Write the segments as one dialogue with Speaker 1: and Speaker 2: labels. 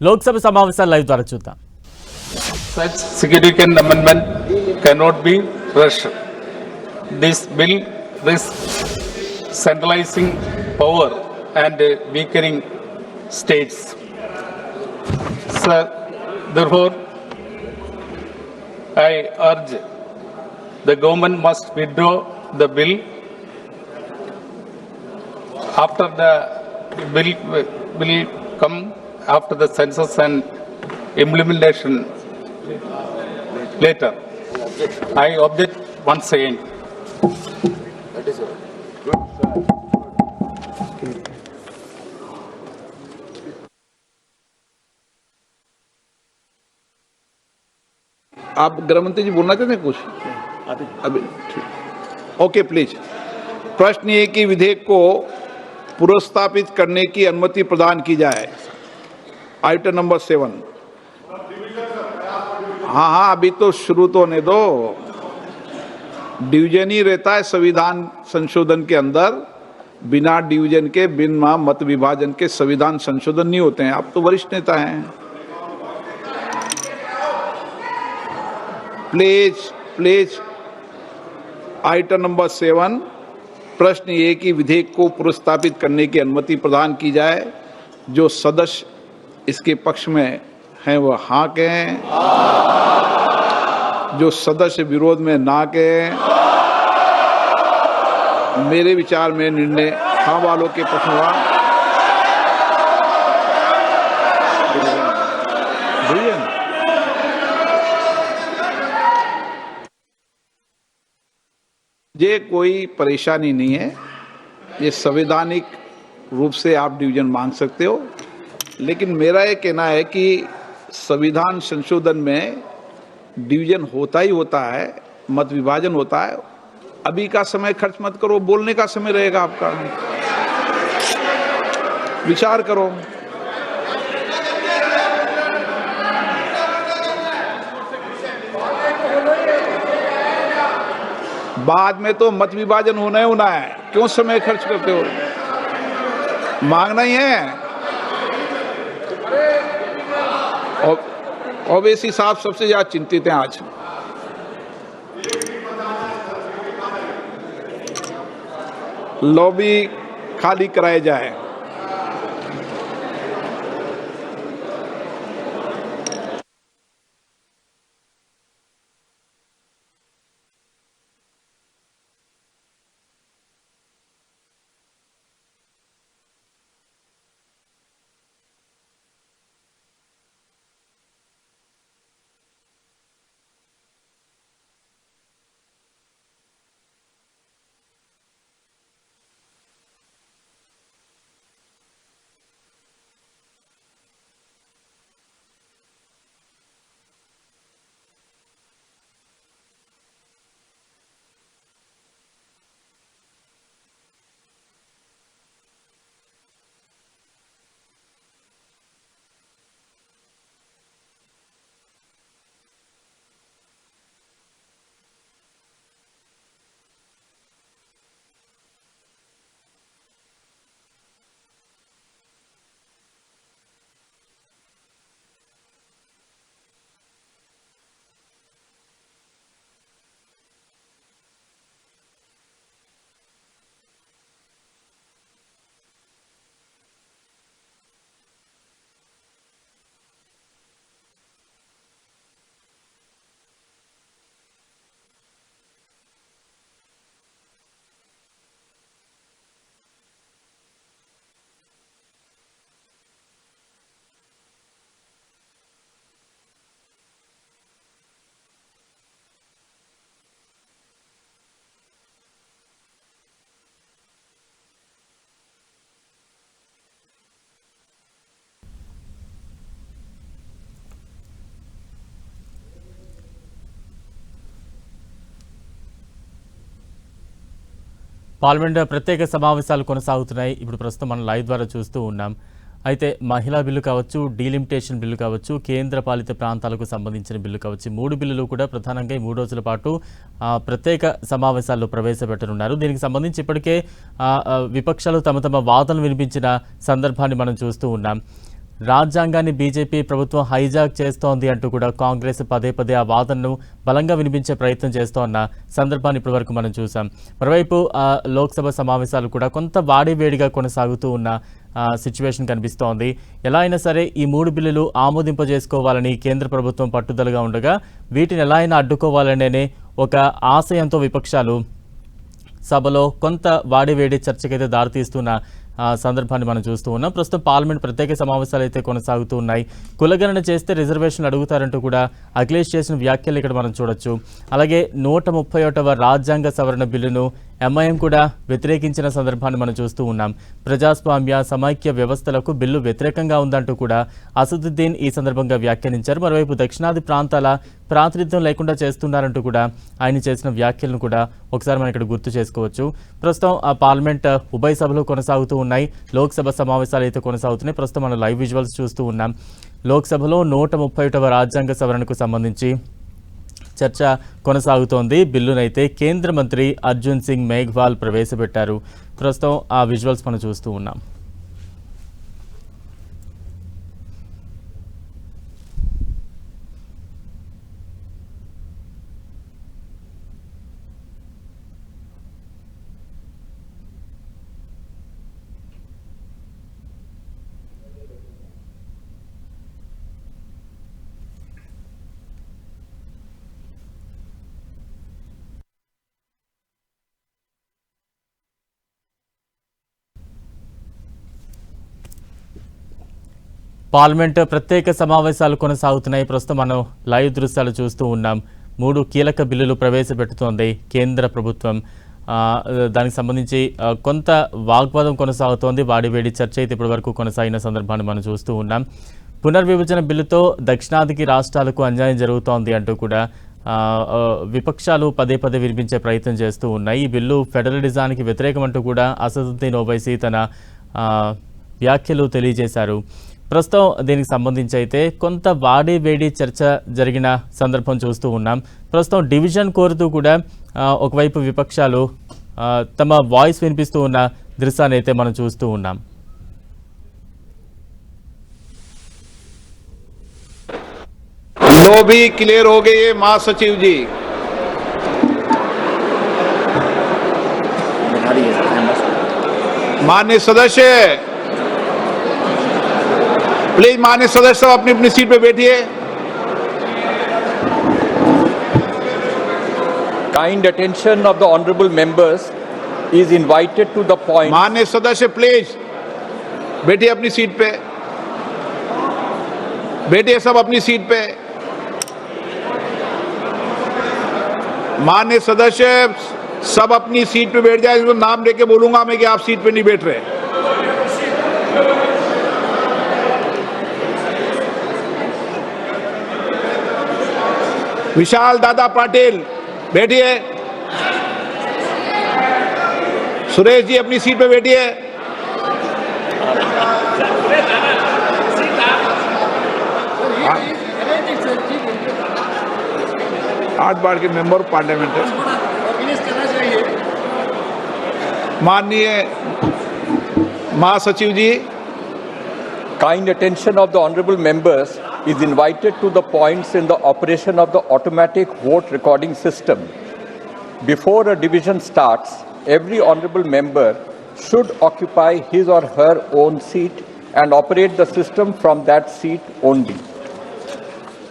Speaker 1: లోక్సభ సమావేశాలు లైవ్ ద్వారా చూద్దాం.
Speaker 2: Such significant amendment cannot be rushed. This bill risks centralizing power and weakening states. Sir, therefore, I urge the government must withdraw the bill. After the bill will come after the census and implementation later. I object once again.
Speaker 3: आप गृहमंत्री जी बोलना चाहते हैं कुछ अभी? ठीक, okay please. प्रश्न ये कि विधेयक को पुनर्स्थापित करने की अनुमति प्रदान की जाए। Item number 7। हाँ, अभी तो शुरू तो होने दो। डिवीजन ही रहता है संविधान संशोधन के अंदर। बिना डिवीजन के, बिना मत विभाजन के संविधान संशोधन नहीं होते हैं। आप तो वरिष्ठ नेता हैं। Please item number 7। प्रश्न ये कि विधेयक को पुनर्स्थापित करने की अनुमति प्रदान की जाए। जो सदस्य इसके पक्ष में हैं वह हाँ कहें, जो सदस्य विरोध में ना कहें। मेरे विचार में निर्णय हाँ वालों के पक्ष में हुआ। ये कोई परेशानी नहीं है। ये संवैधानिक रूप से आप डिवीजन मांग सकते हो, लेकिन मेरा ये कहना है कि संविधान संशोधन में डिवीजन होता ही होता है, मत विभाजन होता है। अभी का समय खर्च मत करो, बोलने का समय रहेगा आपका। विचार करो। बाद में तो मत विभाजन होना है। क्यों समय खर्च करते हो? मांगना ही है। ओवैसी साहब सबसे ज्यादा चिंतित हैं आज। लॉबी खाली कराया जाए।
Speaker 1: పార్లమెంట్ ప్రత్యేక సమావేశాలు కొనసాగుతున్నాయి. ఇప్పుడు ప్రస్తుతం మనం లైవ్ ద్వారా చూస్తూ ఉన్నాం. అయితే మహిళా బిల్లు కావచ్చు, డీలిమిటేషన్ బిల్లు కావచ్చు, కేంద్ర పాలిత ప్రాంతాలకు సంబంధించిన బిల్లు కావచ్చు, 3 బిల్లులు కూడా ప్రధానంగా ఈ 3 రోజుల పాటు ప్రత్యేక సమావేశాల్లో ప్రవేశపెట్టనున్నారు. దీనికి సంబంధించి ఇప్పటికే విపక్షాలు తమ వాదనలు వినిపించిన సందర్భాన్ని మనం చూస్తూ ఉన్నాం. రాజ్యాంగాన్ని బీజేపీ ప్రభుత్వం హైజాక్ చేస్తోంది అంటూ కూడా కాంగ్రెస్ పదే పదే ఆ వాదనను బలంగా వినిపించే ప్రయత్నం చేస్తోన్న సందర్భాన్ని ఇప్పటివరకు మనం చూసాం. మరోవైపు లోక్సభ సమావేశాలు కూడా కొంత వాడివేడిగా కొనసాగుతూ ఉన్న సిచ్యువేషన్ కనిపిస్తోంది. ఎలా అయినా సరే ఈ 3 బిల్లులు ఆమోదింపజేసుకోవాలని కేంద్ర ప్రభుత్వం పట్టుదలగా ఉండగా వీటిని ఎలా అయినా అడ్డుకోవాలనే ఒక ఆశయంతో విపక్షాలు సభలో కొంత వాడివేడి చర్చకైతే దారితీస్తున్న సందర్భాన్ని మనం చూస్తూ ఉన్నాం. ప్రస్తుతం పార్లమెంట్ ప్రత్యేక సమావేశాలు అయితే కొనసాగుతూ ఉన్నాయి. కులగణన చేస్తే రిజర్వేషన్లు అడుగుతారంటూ కూడా అఖిలేష్ చేసిన వ్యాఖ్యలు ఇక్కడ మనం చూడొచ్చు. అలాగే 131వ రాజ్యాంగ సవరణ బిల్లును ఎంఐఎం కూడా వ్యతిరేకించిన సందర్భాన్ని మనం చూస్తూ ఉన్నాం. ప్రజాస్వామ్య సమైక్య వ్యవస్థలకు బిల్లు వ్యతిరేకంగా ఉందంటూ కూడా అసదుద్దీన్ ఈ సందర్భంగా వ్యాఖ్యానించారు. మరోవైపు దక్షిణాది ప్రాంతాల ప్రాతినిధ్యం లేకుండా చేస్తున్నారంటూ కూడా ఆయన చేసిన వ్యాఖ్యలను కూడా ఒకసారి మనం ఇక్కడ గుర్తు చేసుకోవచ్చు. ప్రస్తుతం ఆ పార్లమెంట్ ఉభయ సభలు కొనసాగుతూ ఉన్నాయి. లోక్సభ సమావేశాలు అయితే కొనసాగుతున్నాయి. ప్రస్తుతం మనం లైవ్ విజువల్స్ చూస్తూ ఉన్నాం. లోక్సభలో 131వ రాజ్యాంగ సవరణకు సంబంధించి చర్చ కొనసాగుతోంది. బిల్లునైతే కేంద్ర మంత్రి అర్జున్ సింగ్ మేఘ్వాల్ ప్రవేశపెట్టారు. ప్రస్తుతం ఆ విజువల్స్ మనం చూస్తూ ఉన్నాం. పార్లమెంట్ ప్రత్యేక సమావేశాలు కొనసాగుతున్నాయి. ప్రస్తుతం మనం లైవ్ దృశ్యాలు చూస్తూ ఉన్నాం. 3 కీలక బిల్లులు ప్రవేశపెడుతోంది కేంద్ర ప్రభుత్వం. దానికి సంబంధించి కొంత వాగ్వాదం కొనసాగుతోంది. వాడివేడి చర్చ అయితే ఇప్పటివరకు కొనసాగిన సందర్భాన్ని మనం చూస్తూ ఉన్నాం. పునర్విభజన బిల్లుతో దక్షిణాదికి రాష్ట్రాలకు అన్యాయం జరుగుతోంది అంటూ కూడా విపక్షాలు పదే పదే వినిపించే ప్రయత్నం చేస్తూ ఉన్నాయి. ఈ బిల్లు ఫెడరలిజానికి వ్యతిరేకమంటూ కూడా అసదుద్దీన్ ఓవైసీ తన వ్యాఖ్యలు తెలియజేశారు. ప్రస్తుతం దీనికి సంబంధించి అయితే కొంత వాడివేడి చర్చ జరిగిన సందర్భం చూస్తూ ఉన్నాం. ప్రస్తుతం డివిజన్ కోరుతూ కూడా ఒకవైపు విపక్షాలు తమ వాయిస్ వినిపిస్తూ ఉన్న దృశ్యాన్ని అయితే మనం చూస్తూ ఉన్నాం.
Speaker 3: लो भी क्लियर हो गए महासचिव जी। माननीय सदस्य, प्लीज माननीय सदस्य सब अपनी अपनी सीट पे बैठिए।
Speaker 4: Kind attention of the honorable members is invited to the point.
Speaker 3: माननीय सदस्य प्लीज बैठिए अपनी सीट पे, बैठिए सब अपनी सीट पे। माननीय सदस्य सब अपनी सीट पे बैठ जाए। इसको नाम लेके बोलूंगा मैं कि आप सीट पे नहीं बैठ रहे। विशाल दादा पाटिल बैठिए। सुरेश जी अपनी सीट पे बैठिए। आठ बार के मेंबर पार्लियामेंट है। माननीय महासचिव जी,
Speaker 4: Kind attention of the honorable members is invited to the points in the operation of the automatic vote recording system. Before a division starts, every honorable member should occupy his or her own seat and operate the system from that seat only.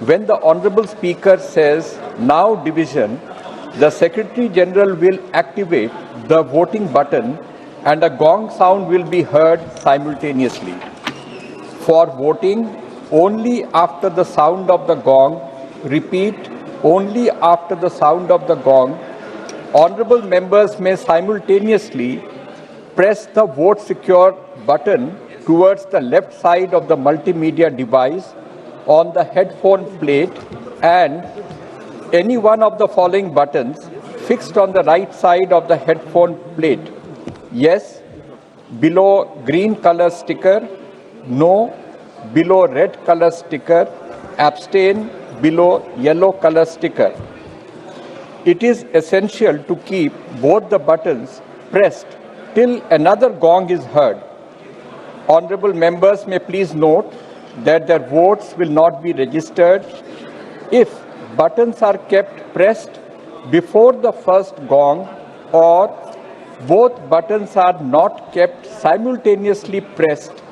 Speaker 4: When the honorable speaker says now division, the Secretary General will activate the voting button and a gong sound will be heard simultaneously. For voting, only after the sound of the gong, repeat, only after the sound of the gong, honorable members may simultaneously press the vote secure button towards the left side of the multimedia device on the headphone plate and any one of the following buttons fixed on the right side of the headphone plate. Yes, below green color sticker. No, below red color sticker. Abstain, below yellow color sticker. It is essential to keep both the buttons pressed till another gong is heard. Honorable members may please note that their votes will not be registered if buttons are kept pressed before the first gong or both buttons are not kept simultaneously pressed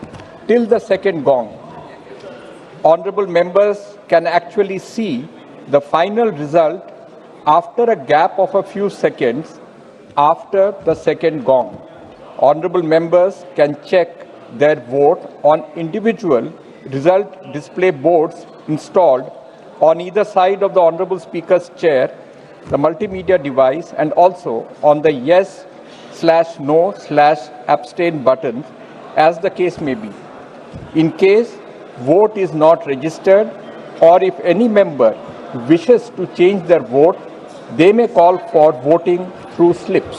Speaker 4: till the second gong. Honorable members can actually see the final result after a gap of a few seconds after the second gong. Honorable members can check their vote on individual result display boards installed on either side of the Honorable Speaker's chair, the multimedia device, and also on the yes/no/abstain buttons, as the case may be. In case vote is not registered, or if any member wishes to change their vote, they may call for voting through slips.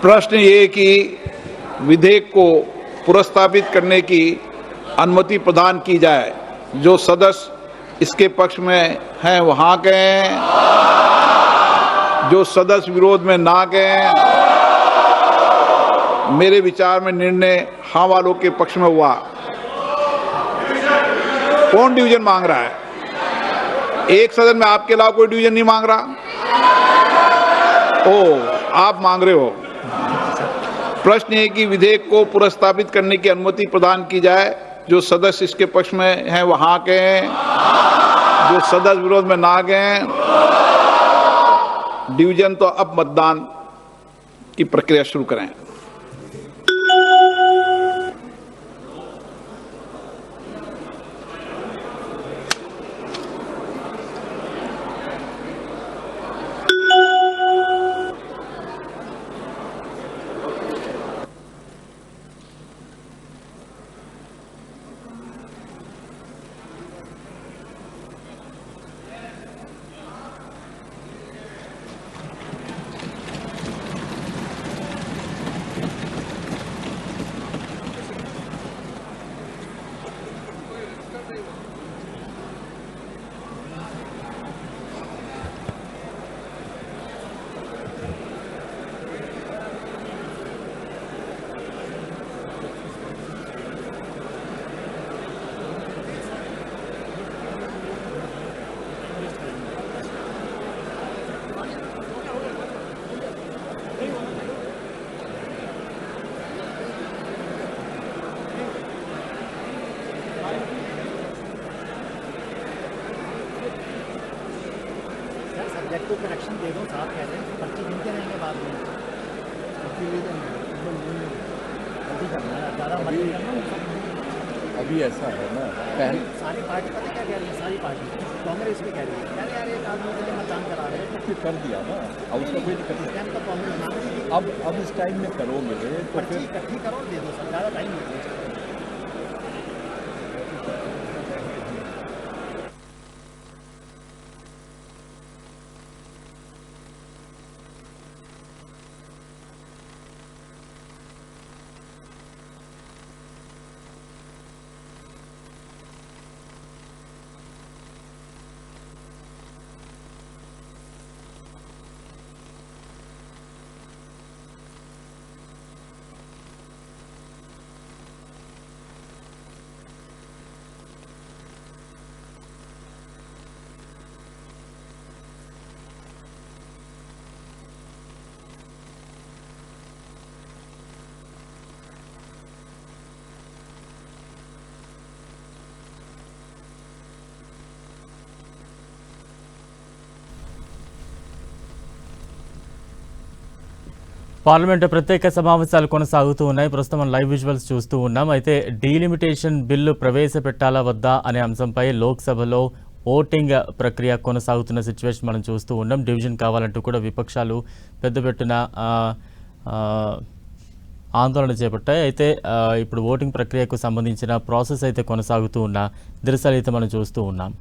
Speaker 3: प्रश्न ये कि विधेयक को पुरस्तावित करने की अनुमति प्रदान की जाए। जो सदस्य इसके पक्ष में हैं वो हाँ कहें, जो सदस्य विरोध में ना कहें। मेरे विचार में निर्णय हाँ वालों के पक्ष में हुआ। कौन डिवीजन मांग रहा है? एक सदन में आपके अलावा कोई डिवीजन नहीं मांग रहा? ओ, आप मांग रहे हो। प्रश्न है कि विधेयक को पुरस्तावित करने की अनुमति प्रदान की जाए। जो सदस्य इसके पक्ष में हैं वो हाँ कहें, जो सदस्य विरोध में ना कहें। डिवीजन तो अब मतदान की प्रक्रिया शुरू करें।
Speaker 5: सब्जेक्ट को करेक्शन दे दो, साथ कह रहे हैं पर्ची गिनते रहेंगे बाद में। जल्दी करना है, ज़्यादा मत करना।
Speaker 4: अभी ऐसा है ना,
Speaker 5: सारी पार्टी पता क्या कह रही है? सारी पार्टी कांग्रेस भी कह रही है यार यार एक आदमी के लिए मतदान करा रहे हैं,
Speaker 4: तो फिर कर दिया ना। अब उसका कोई दिक्कत नहीं।
Speaker 5: तो कांग्रेस मांग रही थी।
Speaker 4: अब इस टाइम में करोगे तो
Speaker 5: पर्ची
Speaker 4: फिर
Speaker 5: इकट्ठी करो, दे दो सर, ज़्यादा टाइम नहीं है।
Speaker 1: పార్లమెంట్ ప్రత్యేక సమావేశాలు కొనసాగుతూ ఉన్నాయి. ప్రస్తుతం మనం లైవ్ విజువల్స్ చూస్తూ ఉన్నాం. అయితే డీలిమిటేషన్ బిల్లు ప్రవేశపెట్టాలా వద్దా అనే అంశంపై లోక్సభలో ఓటింగ్ ప్రక్రియ కొనసాగుతున్న సిచ్యువేషన్ మనం చూస్తూ ఉన్నాం. డివిజన్ కావాలంటూ కూడా విపక్షాలు పెద్దపెట్టున ఆందోళన చేపట్టాయి. అయితే ఇప్పుడు ఓటింగ్ ప్రక్రియకు సంబంధించిన ప్రాసెస్ అయితే కొనసాగుతూ ఉన్న దృశ్యాలు అయితే మనం చూస్తూ ఉన్నాం.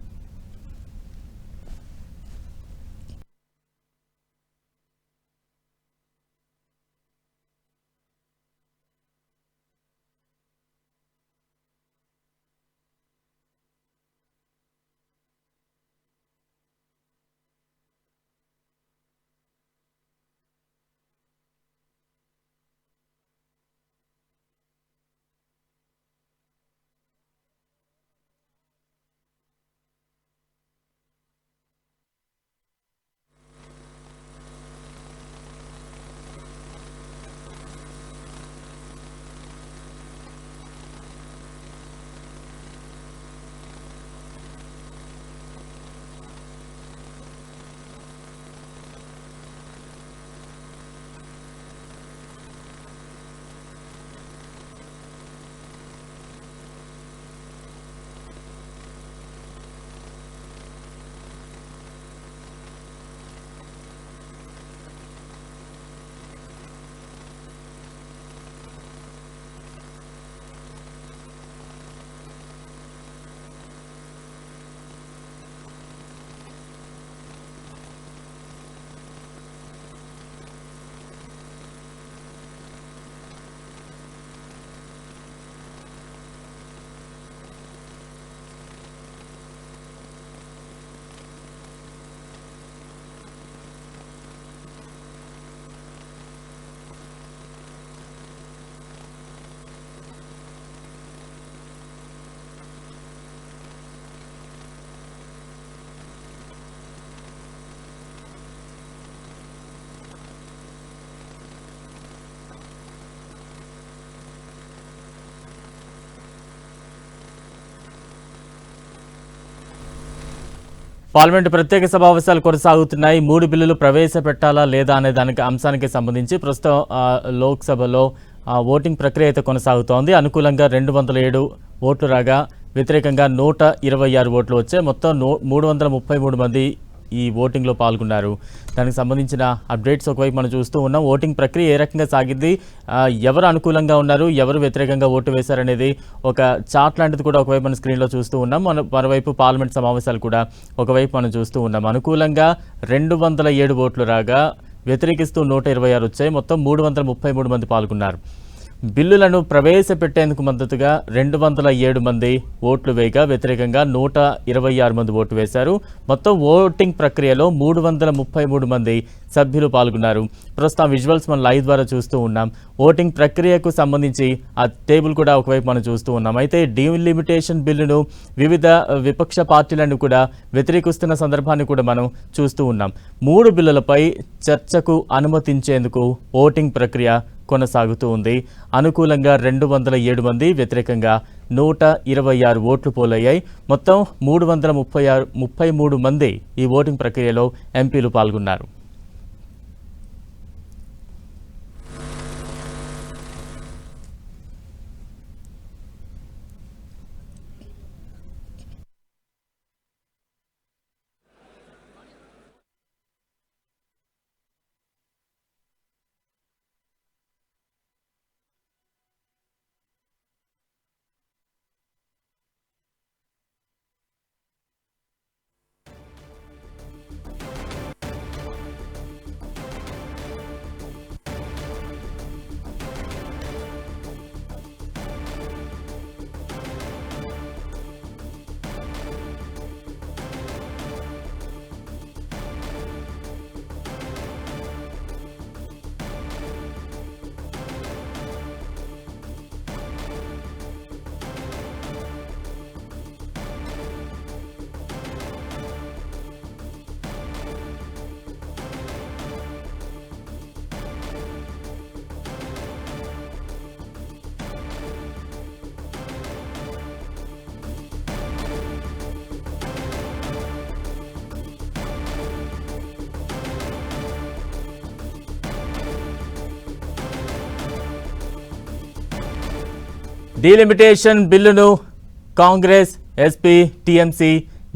Speaker 1: పార్లమెంటు ప్రత్యేక సమావేశాలు కొనసాగుతున్నాయి. 3 బిల్లులు ప్రవేశపెట్టాలా లేదా అనే దానికి అంశానికి సంబంధించి ప్రస్తుతం లోక్సభలో ఓటింగ్ ప్రక్రియ అయితే కొనసాగుతోంది. అనుకూలంగా 207 ఓట్లు రాగా వ్యతిరేకంగా 126 ఓట్లు వచ్చాయి. మొత్తం 333 మంది ఈ ఓటింగ్లో పాల్గొన్నారు. దానికి సంబంధించిన అప్డేట్స్ ఒకవైపు మనం చూస్తూ ఉన్నాం. ఓటింగ్ ప్రక్రియ ఏ రకంగా సాగింది, ఎవరు అనుకూలంగా ఉన్నారు, ఎవరు వ్యతిరేకంగా ఓటు వేశారనేది ఒక చార్ట్ లాంటిది కూడా ఒకవైపు మన స్క్రీన్లో చూస్తూ ఉన్నాం. మరోవైపు పార్లమెంట్ సమావేశాలు కూడా ఒకవైపు మనం చూస్తూ ఉన్నాం. అనుకూలంగా 207 ఓట్లు రాగా వ్యతిరేకిస్తూ 126 వచ్చాయి. మొత్తం 333 మంది పాల్గొన్నారు. బిల్లులను ప్రవేశపెట్టేందుకు మద్దతుగా 207 మంది ఓట్లు వేయగా వ్యతిరేకంగా 126 మంది ఓటు వేశారు. మొత్తం ఓటింగ్ ప్రక్రియలో 333 మంది సభ్యులు పాల్గొన్నారు. ప్రస్తుతం విజువల్స్ మనం లైవ్ ద్వారా చూస్తూ ఉన్నాం. ఓటింగ్ ప్రక్రియకు సంబంధించి ఆ టేబుల్ కూడా ఒకవైపు మనం చూస్తూ ఉన్నాం. అయితే డీలిమిటేషన్ బిల్లును వివిధ విపక్ష పార్టీలను కూడా వ్యతిరేకిస్తున్న సందర్భాన్ని కూడా మనం చూస్తూ ఉన్నాం. 3 బిల్లులపై చర్చకు అనుమతించేందుకు ఓటింగ్ ప్రక్రియ కొనసాగుతూ ఉంది. అనుకూలంగా 207 మంది, వ్యతిరేకంగా 126 ఓట్లు పోలయ్యాయి. మొత్తం 333 మంది ఈ ఓటింగ్ ప్రక్రియలో ఎంపీలు పాల్గొన్నారు. డీలిమిటేషన్ బిల్లును Congress, SP, TMC,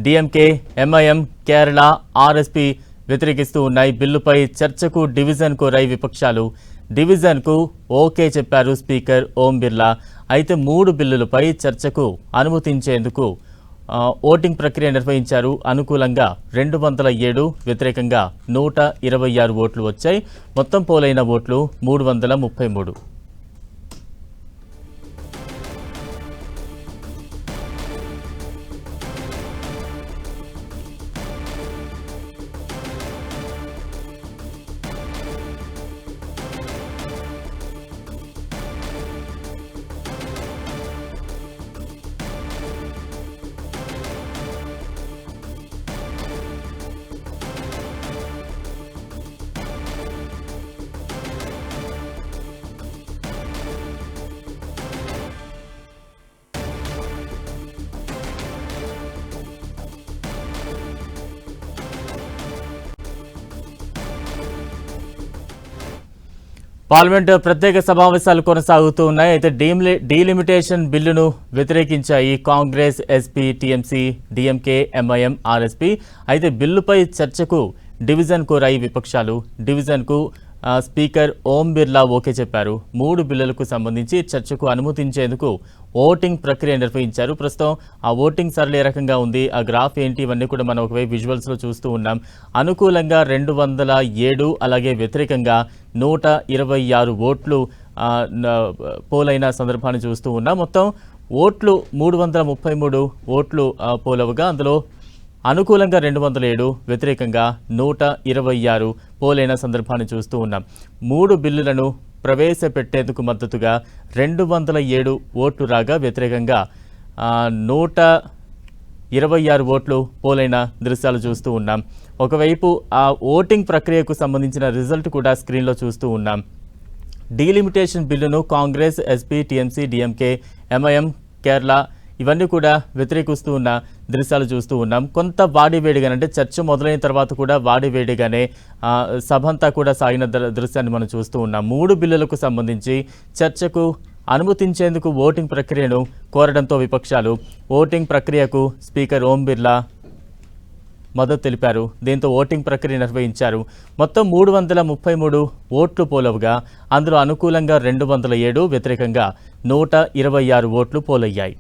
Speaker 1: DMK, MIM, Kerala, RSP వ్యతిరేకిస్తూ ఉన్నాయి. బిల్లుపై చర్చకు డివిజన్ కోరాయి విపక్షాలు. డివిజన్కు ఓకే చెప్పారు స్పీకర్ ఓం బిర్లా. అయితే 3 బిల్లులపై చర్చకు అనుమతించేందుకు ఓటింగ్ ప్రక్రియ నిర్వహించారు. అనుకూలంగా 207, వ్యతిరేకంగా 126 ఓట్లు వచ్చాయి. మొత్తం పోలైన ఓట్లు 333. పార్లమెంటు ప్రత్యేక సమావేశాలు కొనసాగుతూ ఉన్నాయి. అయితే డీలిమిటేషన్ బిల్లును వ్యతిరేకించాయి Congress, SP, TMC, DMK, MIM, RSP. అయితే బిల్లుపై చర్చకు డివిజన్ కోరాయి విపక్షాలు. డివిజన్కు స్పీకర్ ఓం బిర్లా ఓకే చెప్పారు. 3 బిల్లులకు సంబంధించి చర్చకు అనుమతించేందుకు ఓటింగ్ ప్రక్రియ నిర్వహించారు. ప్రస్తుతం ఆ ఓటింగ్ సరళి ఏ రకంగా ఉంది, ఆ గ్రాఫ్ ఏంటి, ఇవన్నీ కూడా మనం ఒకవైపు విజువల్స్లో చూస్తూ ఉన్నాం. అనుకూలంగా 207, అలాగే వ్యతిరేకంగా 126 ఓట్లు పోలైన సందర్భాన్ని చూస్తూ ఉన్నాం. మొత్తం ఓట్లు 333 ఓట్లు పోలవగా అందులో అనుకూలంగా 207, వ్యతిరేకంగా 126 పోలైన సందర్భాన్ని చూస్తూ ఉన్నాం. 3 బిల్లులను ప్రవేశపెట్టేందుకు మద్దతుగా 207 ఓట్లు రాగా వ్యతిరేకంగా 126 ఓట్లు పోలైన దృశ్యాలు చూస్తూ ఉన్నాం. ఒకవైపు ఆ ఓటింగ్ ప్రక్రియకు సంబంధించిన రిజల్ట్ కూడా స్క్రీన్లో చూస్తూ ఉన్నాం. డీలిమిటేషన్ బిల్లును Congress, SP, TMC, DMK, MIM, Kerala ఇవన్నీ కూడా వ్యతిరేకిస్తూ ఉన్న దృశ్యాలు చూస్తూ ఉన్నాం. కొంత వాడివేడిగానే అంటే చర్చ మొదలైన తర్వాత కూడా వాడివేడిగానే సభ అంతా కూడా సాగిన దృశ్యాన్ని మనం చూస్తూ ఉన్నాం. 3 బిల్లులకు సంబంధించి చర్చకు అనుమతించేందుకు ఓటింగ్ ప్రక్రియను కోరడంతో విపక్షాలు ఓటింగ్ ప్రక్రియకు స్పీకర్ ఓం బిర్లా మద్దతు తెలిపారు. దీంతో ఓటింగ్ ప్రక్రియ నిర్వహించారు. మొత్తం 333 ఓట్లు పోలవుగా అందులో అనుకూలంగా 207, వ్యతిరేకంగా 126 ఓట్లు పోలయ్యాయి.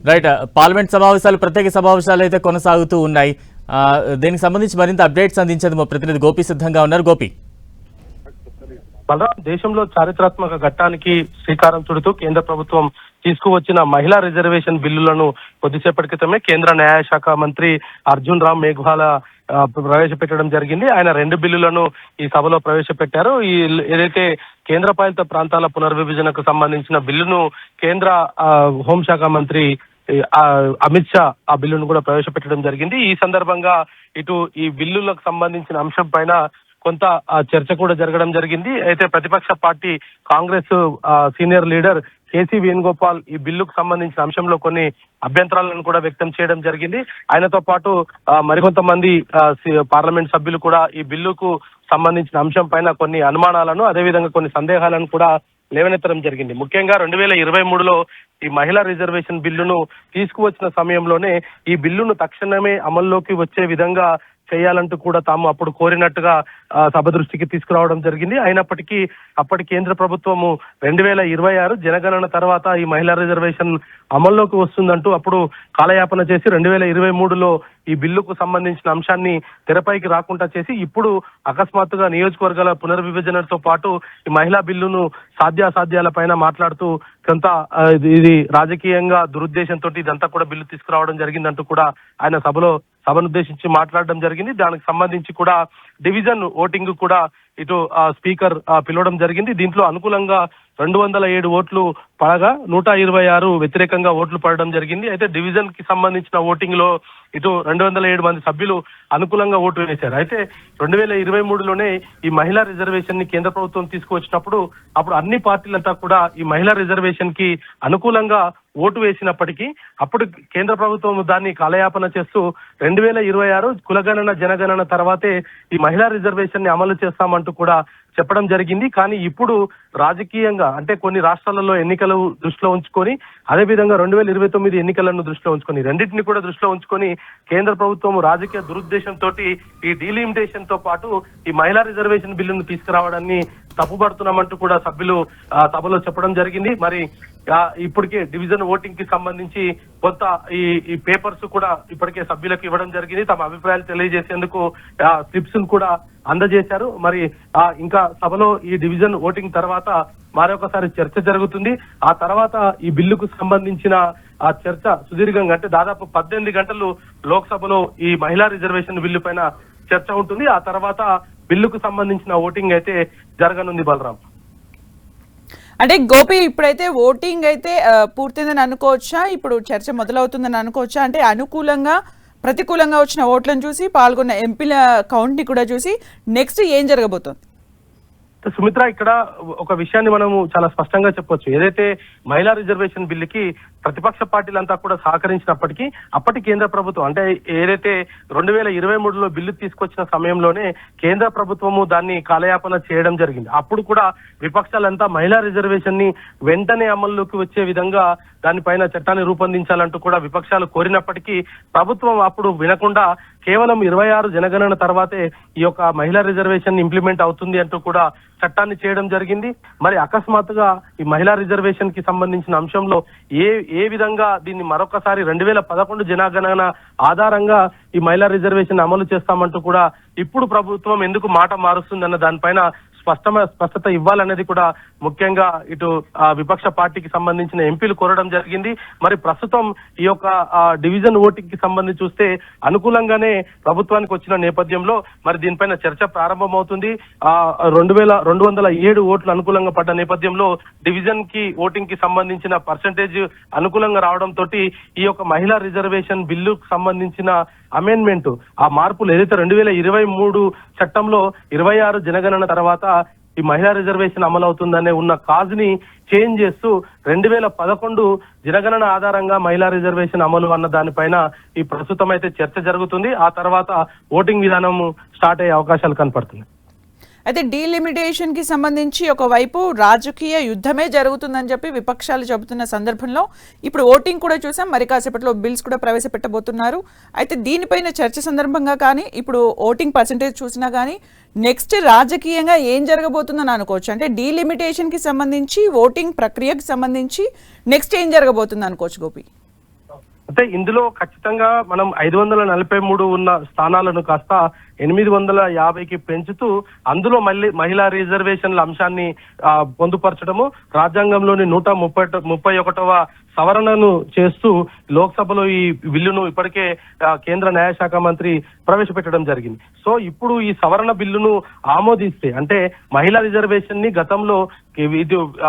Speaker 1: రైట్, పార్లమెంట్ సమావేశాలు ప్రత్యేక సమావేశాలు అయితే కొనసాగుతూ ఉన్నాయి. దీనికి సంబంధించి మరింత అప్డేట్స్ అందించేందుకు మా ప్రతినిధి గోపి సిద్ధంగా ఉన్నారు. గోపి,
Speaker 6: దేశంలో చారిత్రాత్మక ఘట్టానికి శ్రీకారం చుడుతూ కేంద్ర ప్రభుత్వం తీసుకువచ్చిన మహిళా రిజర్వేషన్ బిల్లులను కొద్దిసేపటి క్రితమే కేంద్ర న్యాయశాఖ మంత్రి అర్జున్ రామ్ మేఘ్వాలా ప్రవేశపెట్టడం జరిగింది. ఆయన 2 బిల్లులను ఈ సభలో ప్రవేశపెట్టారు. ఈ ఏదైతే కేంద్రపాలిత ప్రాంతాల పునర్విభజనకు సంబంధించిన బిల్లును కేంద్ర హోంశాఖ మంత్రి అమిత్ షా ఆ బిల్లును కూడా ప్రవేశపెట్టడం జరిగింది. ఈ సందర్భంగా ఇటు ఈ బిల్లులకు సంబంధించిన అంశం పైన కొంత చర్చ కూడా జరగడం జరిగింది. అయితే ప్రతిపక్ష party Congress senior leader KC Venugopal ఈ బిల్లుకు సంబంధించిన అంశంలో కొన్ని అభ్యంతరాలను కూడా వ్యక్తం చేయడం జరిగింది. ఆయనతో పాటు మరికొంతమంది పార్లమెంట్ సభ్యులు కూడా ఈ బిల్లుకు సంబంధించిన అంశం పైన కొన్ని అనుమానాలను, అదేవిధంగా కొన్ని సందేహాలను కూడా లేవనెత్తడం జరిగింది. ముఖ్యంగా 2023లో ఈ మహిళా రిజర్వేషన్ బిల్లును తీసుకువచ్చిన సమయంలోనే ఈ బిల్లును తక్షణమే అమల్లోకి వచ్చే విధంగా చేయాలంటూ కూడా తాము అప్పుడు కోరినట్టుగా సభ దృష్టికి తీసుకురావడం జరిగింది. అయినప్పటికీ అప్పటి కేంద్ర ప్రభుత్వము 2026 జనగణన తర్వాత ఈ మహిళా రిజర్వేషన్ అమల్లోకి వస్తుందంటూ అప్పుడు కాలయాపన చేసి 2023లో ఈ బిల్లుకు సంబంధించిన అంశాన్ని తెరపైకి రాకుండా చేసి ఇప్పుడు అకస్మాత్తుగా నియోజకవర్గాల పునర్విభజనతో పాటు ఈ మహిళా బిల్లును సాధ్యాసాధ్యాల పైన మాట్లాడుతూ కొంత ఇది రాజకీయంగా దురుద్దేశంతో ఇదంతా కూడా బిల్లు తీసుకురావడం జరిగిందంటూ కూడా ఆయన సభనుద్దేశించి మాట్లాడడం జరిగింది. దానికి సంబంధించి కూడా డివిజన్ ఓటింగ్ కూడా ఇటు స్పీకర్ పిలవడం జరిగింది. దీంట్లో అనుకూలంగా 207 ఓట్లు పడగా 126 వ్యతిరేకంగా ఓట్లు పడడం జరిగింది. అయితే డివిజన్ కి సంబంధించిన ఓటింగ్ లో ఇటు 207 మంది సభ్యులు అనుకూలంగా ఓటు వేశారు. అయితే 2023లోనే ఈ మహిళా రిజర్వేషన్ ని కేంద్ర ప్రభుత్వం తీసుకువచ్చినప్పుడు అప్పుడు అన్ని పార్టీలంతా కూడా ఈ మహిళా రిజర్వేషన్ కి అనుకూలంగా ఓటు వేసినప్పటికీ అప్పుడు కేంద్ర ప్రభుత్వం దాన్ని కాలయాపన చేస్తూ 2026 కులగణన జనగణన తర్వాతే ఈ మహిళా రిజర్వేషన్ ని అమలు చేస్తామంటూ కూడా చెప్పడం జరిగింది. కానీ ఇప్పుడు రాజకీయంగా అంటే కొన్ని రాష్ట్రాలలో ఎన్నికలు దృష్టిలో ఉంచుకొని, అదేవిధంగా 2029 ఎన్నికలను దృష్టిలో ఉంచుకొని, రెండింటిని కూడా దృష్టిలో ఉంచుకొని కేంద్ర ప్రభుత్వం రాజకీయ దురుద్దేశంతో ఈ డీలిమిటేషన్ తో పాటు ఈ మహిళా రిజర్వేషన్ బిల్లును తీసుకురావడాన్ని తప్పుపడుతున్నామంటూ కూడా సభ్యులు సభలో చెప్పడం జరిగింది. మరి ఇప్పటికే డివిజన్ ఓటింగ్ కి సంబంధించి కొంత ఈ పేపర్స్ కూడా ఇప్పటికే సభ్యులకు ఇవ్వడం జరిగింది. తమ అభిప్రాయాలు తెలియజేసేందుకు స్లిప్స్ కూడా అందజేశారు. మరి ఇంకా సభలో ఈ డివిజన్ ఓటింగ్ తర్వాత మరొకసారి చర్చ జరుగుతుంది. ఆ తర్వాత ఈ బిల్లుకు సంబంధించిన ఆ చర్చ సుదీర్ఘంగా అంటే దాదాపు 18 గంటలు లోక్సభలో ఈ మహిళా రిజర్వేషన్ బిల్లు పైన చర్చ ఉంటుంది. ఆ తర్వాత బిల్లుకు సంబంధించిన ఓటింగ్ అయితే జరగనుంది. బలరాం,
Speaker 7: అంటే గోపి, ఇప్పుడైతే ఓటింగ్ అయితే పూర్తయిందని అనుకోవచ్చా? ఇప్పుడు చర్చ మొదలవుతుందని అనుకోవచ్చా? అంటే అనుకూలంగా ప్రతికూలంగా వచ్చిన ఓట్లను చూసి పాల్గొన్న ఎంపీల కౌంట్ ని కూడా చూసి నెక్స్ట్ ఏం జరగబోతోంది?
Speaker 6: సుమిత్ర, ఇక్కడ ఒక విషయాన్ని మనము చాలా స్పష్టంగా చెప్పొచ్చు. ఏదైతే మహిళా రిజర్వేషన్ బిల్లుకి ప్రతిపక్ష పార్టీలంతా కూడా సహకరించినప్పటికీ అప్పటి కేంద్ర ప్రభుత్వం అంటే ఏదైతే 2023లో బిల్లు తీసుకొచ్చిన సమయంలోనే కేంద్ర ప్రభుత్వము దాన్ని కాలయాపన చేయడం జరిగింది. అప్పుడు కూడా విపక్షాలంతా మహిళా రిజర్వేషన్ ని వెంటనే అమల్లోకి వచ్చే విధంగా దానిపైన చట్టాన్ని రూపొందించాలంటూ కూడా విపక్షాలు కోరినప్పటికీ ప్రభుత్వం అప్పుడు వినకుండా కేవలం 26 జనగణన తర్వాతే ఈ యొక్క మహిళా రిజర్వేషన్ ఇంప్లిమెంట్ అవుతుంది అంటూ కూడా చట్టాన్ని చేయడం జరిగింది. మరి అకస్మాత్తుగా ఈ మహిళా రిజర్వేషన్ కి సంబంధించిన అంశంలో ఏ విధంగా దీన్ని మరొకసారి 2011 జనగణన ఆధారంగా ఈ మహిళా రిజర్వేషన్ అమలు చేస్తామంటూ కూడా ఇప్పుడు ప్రభుత్వం ఎందుకు మాట మారుస్తుందన్న దానిపైన స్పష్టత ఇవ్వాలనేది కూడా ముఖ్యంగా ఇటు విపక్ష పార్టీకి సంబంధించిన ఎంపీలు కోరడం జరిగింది. మరి ప్రస్తుతం ఈ యొక్క డివిజన్ ఓటింగ్ కి సంబంధించి చూస్తే అనుకూలంగానే ప్రభుత్వానికి వచ్చిన నేపథ్యంలో మరి దీనిపైన చర్చ ప్రారంభమవుతుంది. 2207 ఓట్లు అనుకూలంగా పడ్డ నేపథ్యంలో డివిజన్ కి ఓటింగ్ కి సంబంధించిన పర్సంటేజ్ అనుకూలంగా రావడంతో ఈ యొక్క మహిళా రిజర్వేషన్ బిల్లుకు సంబంధించిన అమెండ్మెంట్ ఆ మార్పులు ఏదైతే 2023 చట్టంలో 26 జనగణన తర్వాత ఈ మహిళా రిజర్వేషన్ అమలు అవుతుందనే ఉన్న కాజ్ ని చేంజ్ చేస్తూ 2011 జనగణన ఆధారంగా మహిళా రిజర్వేషన్ అమలు అన్న దానిపైన ఈ ప్రస్తుతం అయితే చర్చ జరుగుతుంది. ఆ తర్వాత ఓటింగ్ విధానం స్టార్ట్ అయ్యే అవకాశాలు కనపడుతున్నాయి.
Speaker 7: అయితే డీలిమిటేషన్ కి సంబంధించి ఒకవైపు రాజకీయ యుద్ధమే జరుగుతుందని చెప్పి విపక్షాలు చెబుతున్న సందర్భంలో ఇప్పుడు ఓటింగ్ కూడా చూసాం, మరి కాసేపట్లో బిల్స్ కూడా ప్రవేశపెట్టబోతున్నారు. అయితే దీనిపైన చర్చ సందర్భంగా కానీ ఇప్పుడు ఓటింగ్ పర్సంటేజ్ చూసినా కానీ నెక్స్ట్ రాజకీయంగా ఏం జరగబోతుందని అనుకోవచ్చు. అంటే డీలిమిటేషన్ కి సంబంధించి ఓటింగ్ ప్రక్రియకు సంబంధించి నెక్స్ట్ ఏం జరగబోతుంది అనుకోవచ్చు గోపి?
Speaker 6: అంటే ఇందులో ఖచ్చితంగా మనం 543 ఉన్న స్థానాలను కాస్త 850కి పెంచుతూ అందులో మళ్ళీ మహిళా రిజర్వేషన్ల అంశాన్ని పొందుపరచడము, రాజ్యాంగంలోని 131వ సవరణను చేస్తూ లోక్సభలో ఈ బిల్లును ఇప్పటికే కేంద్ర న్యాయశాఖ మంత్రి ప్రవేశపెట్టడం జరిగింది. సో ఇప్పుడు ఈ సవరణ బిల్లును ఆమోదిస్తే అంటే మహిళా రిజర్వేషన్ ని గతంలో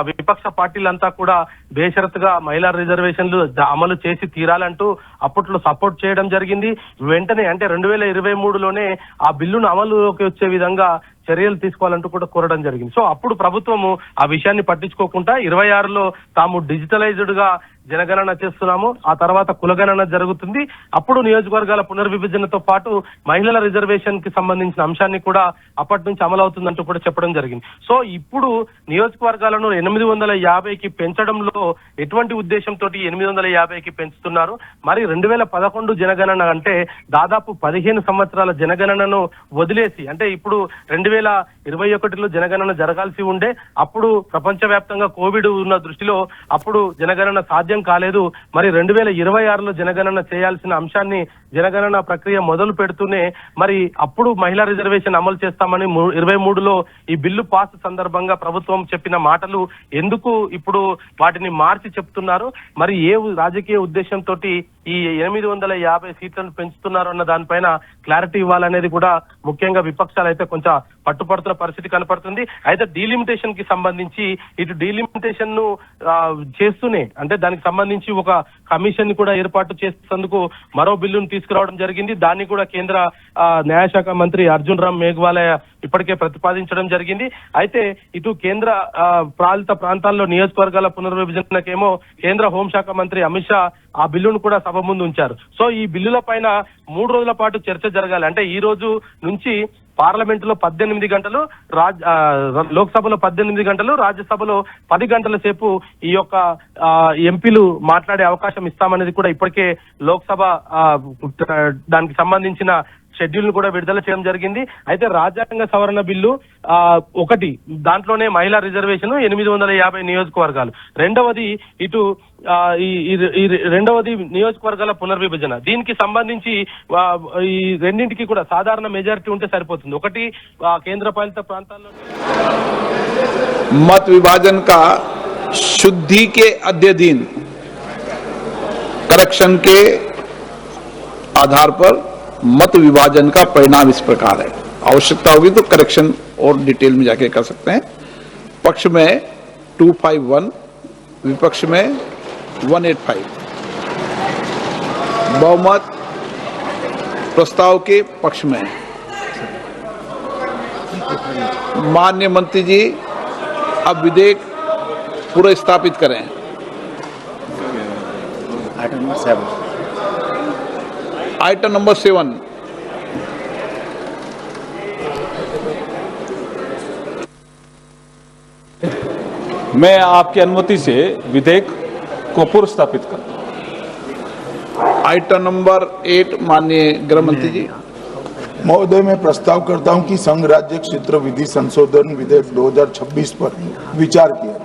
Speaker 6: విపక్ష పార్టీలంతా కూడా బేషరతుగా మహిళా రిజర్వేషన్లు అమలు చేసి తీరాలంటూ అప్పట్లో సపోర్ట్ చేయడం జరిగింది. వెంటనే అంటే 2023లోనే ఆ బిల్లును అమలులోకి వచ్చే విధంగా చర్యలు తీసుకోవాలంటూ కూడా కోరడం జరిగింది. సో అప్పుడు ప్రభుత్వము ఆ విషయాన్ని పట్టించుకోకుండా 26లో తాము డిజిటలైజ్డ్ గా జనగణన చేస్తున్నాము, ఆ తర్వాత కులగణన జరుగుతుంది, అప్పుడు నియోజకవర్గాల పునర్విభజనతో పాటు మహిళల రిజర్వేషన్ కి సంబంధించిన అంశాన్ని కూడా అప్పటి నుంచి అమలవుతుందంటూ కూడా చెప్పడం జరిగింది. సో ఇప్పుడు నియోజకవర్గాలను 850కి పెంచడంలో ఎటువంటి ఉద్దేశంతో 850కి పెంచుతున్నారు? మరి 2011 జనగణన అంటే దాదాపు 15 సంవత్సరాల జనగణనను వదిలేసి అంటే ఇప్పుడు 2021లో జనగణన జరగాల్సి ఉండే, అప్పుడు ప్రపంచవ్యాప్తంగా కోవిడ్ ఉన్న దృష్టిలో అప్పుడు జనగణన సాధ్యం కాలేదు. మరి 2026లో జనగణన చేయాల్సిన అంశాన్ని జనగణన ప్రక్రియ మొదలు పెడుతూనే మరి అప్పుడు మహిళా రిజర్వేషన్ అమలు చేస్తామని 23లో ఈ బిల్లు పాస్ సందర్భంగా ప్రభుత్వం చెప్పిన మాటలు ఎందుకు ఇప్పుడు వాటిని మార్చి చెప్తున్నారు? మరి ఏ రాజకీయ ఉద్దేశంతో ఈ 850 సీట్లను పెంచుతున్నారు అన్న దానిపైన క్లారిటీ ఇవ్వాలనేది కూడా ముఖ్యంగా విపక్షాలు అయితే కొంచెం పట్టుపడుతున్న పరిస్థితి కనపడుతుంది. అయితే డీలిమిటేషన్ కి సంబంధించి ఇటు డీలిమిటేషన్ ను చేస్తూనే అంటే దానికి సంబంధించి ఒక కమిషన్ ని కూడా ఏర్పాటు చేసేందుకు మరో బిల్లును తీసుకురావడం జరిగింది. దాన్ని కూడా కేంద్ర న్యాయశాఖ మంత్రి అర్జున్ రామ్ మేఘ్వాలయ ఇప్పటికే ప్రతిపాదించడం జరిగింది. అయితే ఇటు కేంద్ర పాలిత ప్రాంతాల్లో నియోజకవర్గాల పునర్విభజనకేమో కేంద్ర హోంశాఖ మంత్రి అమిత్ షా ఆ బిల్లును కూడా సభ ముందు ఉంచారు. సో ఈ బిల్లుల పైన 3 రోజుల పాటు చర్చ జరగాలి. అంటే ఈ రోజు నుంచి పార్లమెంట్ లో 18 గంటలు, లోక్సభలో 18 గంటలు, రాజ్యసభలో 10 గంటల సేపు ఈ యొక్క ఎంపీలు మాట్లాడే అవకాశం ఇస్తామనేది కూడా ఇప్పటికే లోక్సభ దానికి సంబంధించిన షెడ్యూల్ ను కూడా విడుదల చేయడం జరిగింది. అయితే రాజ్యాంగ సవరణ బిల్లు ఒకటి, దాంట్లోనే మహిళా రిజర్వేషన్ 850 నియోజకవర్గాలు, రెండవది ఇటు రెండవది నియోజకవర్గాల పునర్విభజన. దీనికి సంబంధించి ఈ రెండింటికి కూడా సాధారణ మెజారిటీ ఉంటే సరిపోతుంది. ఒకటి కేంద్ర పాలిత ప్రాంతాల్లో
Speaker 3: मत विभाजन का शुद्धि के अध्ययन करेक्शन के आधार पर मत विभाजन का परिणाम इस प्रकार है. आवश्यकता होगी तो करेक्शन और डिटेल में जाके कर सकते हैं. पक्ष में 251, विपक्ष में 185. बहुमत प्रस्ताव के पक्ष में. माननीय मंत्री जी अब विधेयक पूरा स्थापित करें. Item number 7.
Speaker 8: मैं आपकी अनुमति से विधेयक को पूर्व स्थापित कर.
Speaker 3: आइटम नंबर 8 माननीय गृह मंत्री जी.
Speaker 9: महोदय, मैं प्रस्ताव करता हूं कि संघ राज्य क्षेत्र विधि संशोधन विधेयक 2026 पर विचार किया.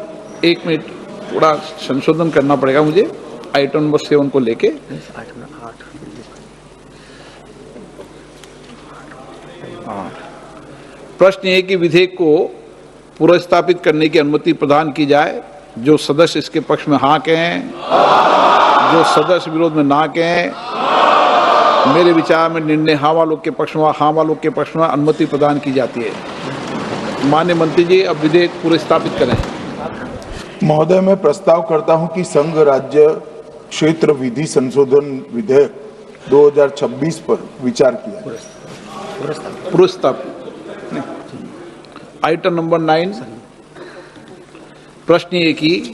Speaker 3: 1 मिनट, थोड़ा संशोधन करना पड़ेगा मुझे आइटम नंबर 7 को लेके. प्रश्न ये कि विधेयक को पुनर्स्थापित करने की अनुमति प्रदान की जाए। जो सदस्य इसके पक्ष में हाँ कहें, जो सदस्य विरोध में ना कहें, मेरे विचार में निर्णय हाँ वालों के पक्ष में अनुमति प्रदान की जाती है। माननीय मंत्री जी, अब विधेयक पुनर्स्थापित करें।
Speaker 9: महोदय, मैं प्रस्ताव करता हूं कि संघ राज्य क्षेत्र विधि संशोधन विधेयक 2026 पर विचार किया जाए।
Speaker 3: पुनर्स्थापित। आइटम नंबर 9, प्रश्न ये कि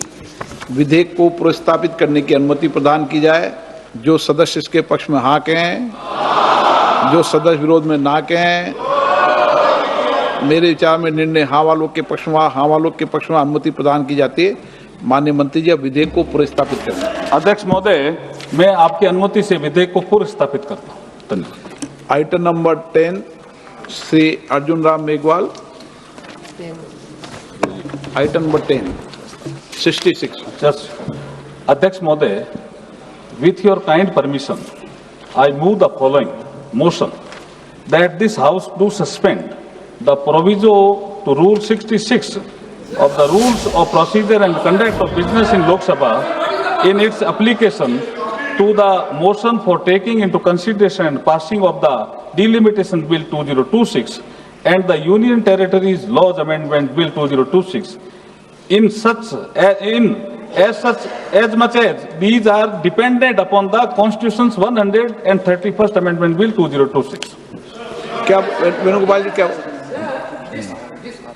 Speaker 3: विधेयक को पुनर्स्थापित करने की अनुमति प्रदान की जाए। जो सदस्य इसके पक्ष में हाँ कहें, जो सदस्य विरोध में ना कहें, मेरे विचार में निर्णय हाँ वालों के पक्ष में अनुमति प्रदान की जाती है। माननीय मंत्री जी, अब विधेयक को पुनर्स्थापित करें।
Speaker 8: अध्यक्ष महोदय, मैं आपकी अनुमति से विधेयक को पुनर्स्थापित करता हूँ। धन्यवाद।
Speaker 3: Item number 10, Shri Arjun Ram Meghwal. Item number 10, 66।
Speaker 8: अध्यक्ष महोदय, with your kind permission, I move the following motion that this House do suspend the proviso to Rule 66 of the Rules of Procedure and Conduct of Business in Lok Sabha in its application to the motion for taking into consideration and passing of the Delimitation Bill 2026 and the Union Territories Laws Amendment Bill 2026 as much as these are dependent upon the Constitution's 131st Amendment Bill 2026.
Speaker 3: क्या वेणुगोपाल जी, क्या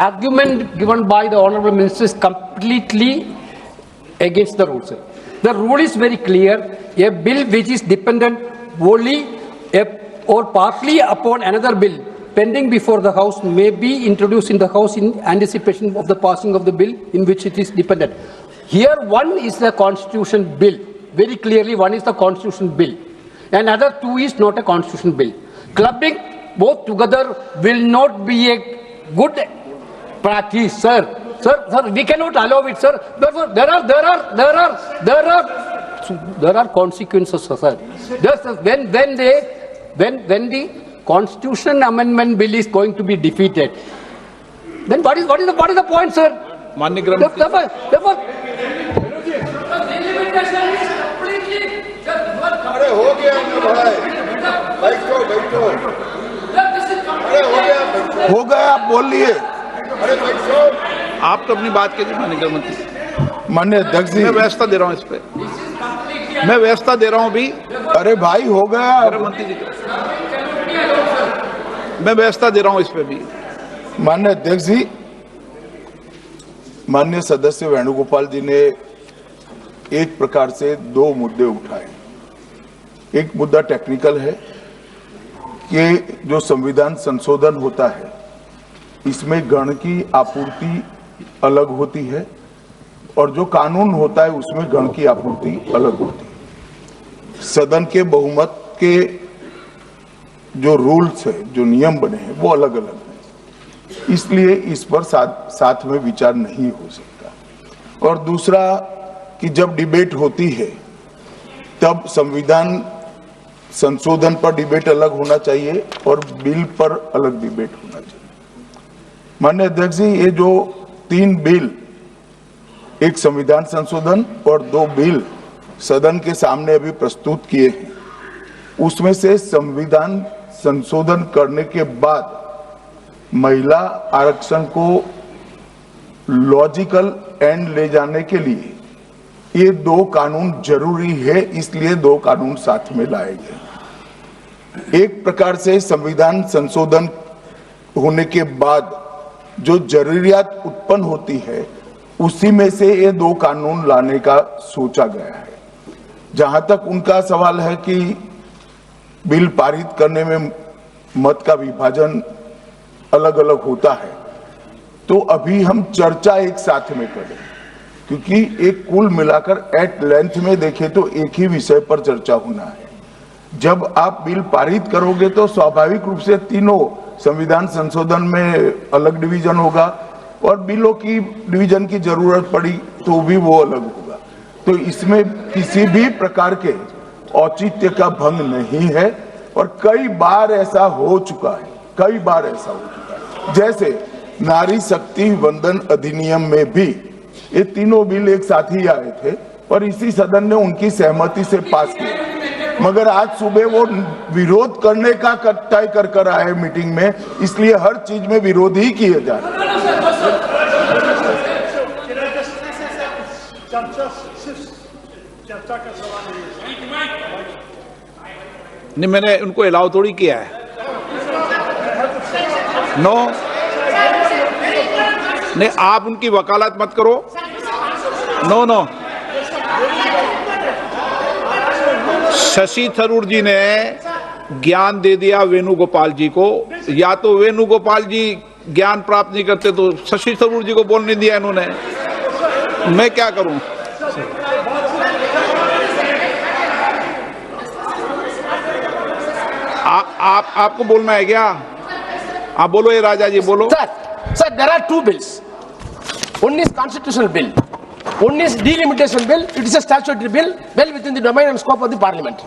Speaker 10: argument given by the Honourable Minister is completely against the rules. The rule is very clear. A bill which is dependent wholly or partly upon another bill pending before the House may be introduced in the House in anticipation of the passing of the bill in which it is dependent. Here one is the Constitution bill. Very clearly one is the Constitution bill. And other two is not a Constitution bill. Clubbing both together will not be a good practice, sir. Sir, we cannot allow it, sir. There are consequences, sir. When the Constitution Amendment Bill is going to be defeated, then what is the point, sir?
Speaker 3: माननीय गृह मंत्री,
Speaker 10: Therefore,
Speaker 9: अरे हो गया भाई, बैठो हो गया, आप बोल लिए। अरे बैठो,
Speaker 3: आप तो अपनी बात कीजिए। माननीय गृह मंत्री,
Speaker 9: माननीय अध्यक्ष जी,
Speaker 3: मैं व्यवस्था दे रहा हूँ इस पे, मैं व्यवस्था दे रहा हूँ अभी।
Speaker 9: अरे भाई हो गया।
Speaker 3: गृह मंत्री जी, मैं व्यवस्था दे रहा हूँ इस पे भी।
Speaker 9: माननीय अध्यक्ष जी, माननीय सदस्य वेणुगोपाल जी ने एक प्रकार से दो मुद्दे उठाए। एक मुद्दा टेक्निकल है कि जो संविधान संशोधन होता है इसमें गण की आपूर्ति अलग होती है और जो कानून होता है उसमें गण की आपूर्ति अलग होती है। सदन के बहुमत के जो रूल्स है, जो नियम बने हैं, वो अलग अलग हैं, इसलिए इस पर साथ में विचार नहीं हो सकता। और दूसरा कि जब डिबेट होती है तब संविधान संशोधन पर डिबेट अलग होना चाहिए और बिल पर अलग डिबेट होना चाहिए। माननीय अध्यक्ष जी, ये जो तीन बिल, एक संविधान संशोधन और दो बिल सदन के सामने अभी प्रस्तुत किए हैं, उसमें से संविधान संशोधन करने के बाद महिला आरक्षण को लॉजिकल एंड ले जाने के लिए ये दो कानून जरूरी है, इसलिए दो कानून साथ में लाए गए। एक प्रकार से संविधान संशोधन होने के बाद जो जरूरियात उत्पन्न होती है उसी में से ये दो कानून लाने का सोचा गया है। जहां तक उनका सवाल है कि बिल पारित करने में मत का विभाजन अलग अलग होता है, तो अभी हम चर्चा एक साथ में करें, क्योंकि एक कुल मिलाकर एट लेंथ में देखें तो एक ही विषय पर चर्चा होना है। जब आप बिल पारित करोगे तो स्वाभाविक रूप से तीनों संविधान संशोधन में अलग डिवीजन होगा और बिलों की डिवीजन की जरूरत पड़ी तो भी वो अलग होगा। तो इसमें किसी भी प्रकार के औचित्य का भंग नहीं है और कई बार ऐसा हो चुका है, कई बार ऐसा हो चुका है। जैसे नारी शक्ति वंदन अधिनियम में भी ये तीनों बिल एक साथ ही आए थे और इसी सदन ने उनकी सहमति से पास किया, मगर आज सुबह वो विरोध करने का तय कर आए मीटिंग में, इसलिए हर चीज में विरोध ही किए जा रहे हैं।
Speaker 3: नहीं, मैंने उनको अलाउ थोड़ी किया है। नो, नहीं, आप उनकी वकालत मत करो। नो नो, शशि थरूर जी ने ज्ञान दे दिया वेणुगोपाल जी को, या तो वेणुगोपाल जी ज्ञान प्राप्त नहीं करते तो शशि थरूर जी को बोलने दिया इन्होंने। मैं क्या करूं? आपको बोलना है क्या? आप बोलो, ये राजा जी बोलो।
Speaker 11: Sir, there are two bills. One is constitutional bill. One is delimitation bill. It is a statutory bill, well within the domain and scope of the parliament.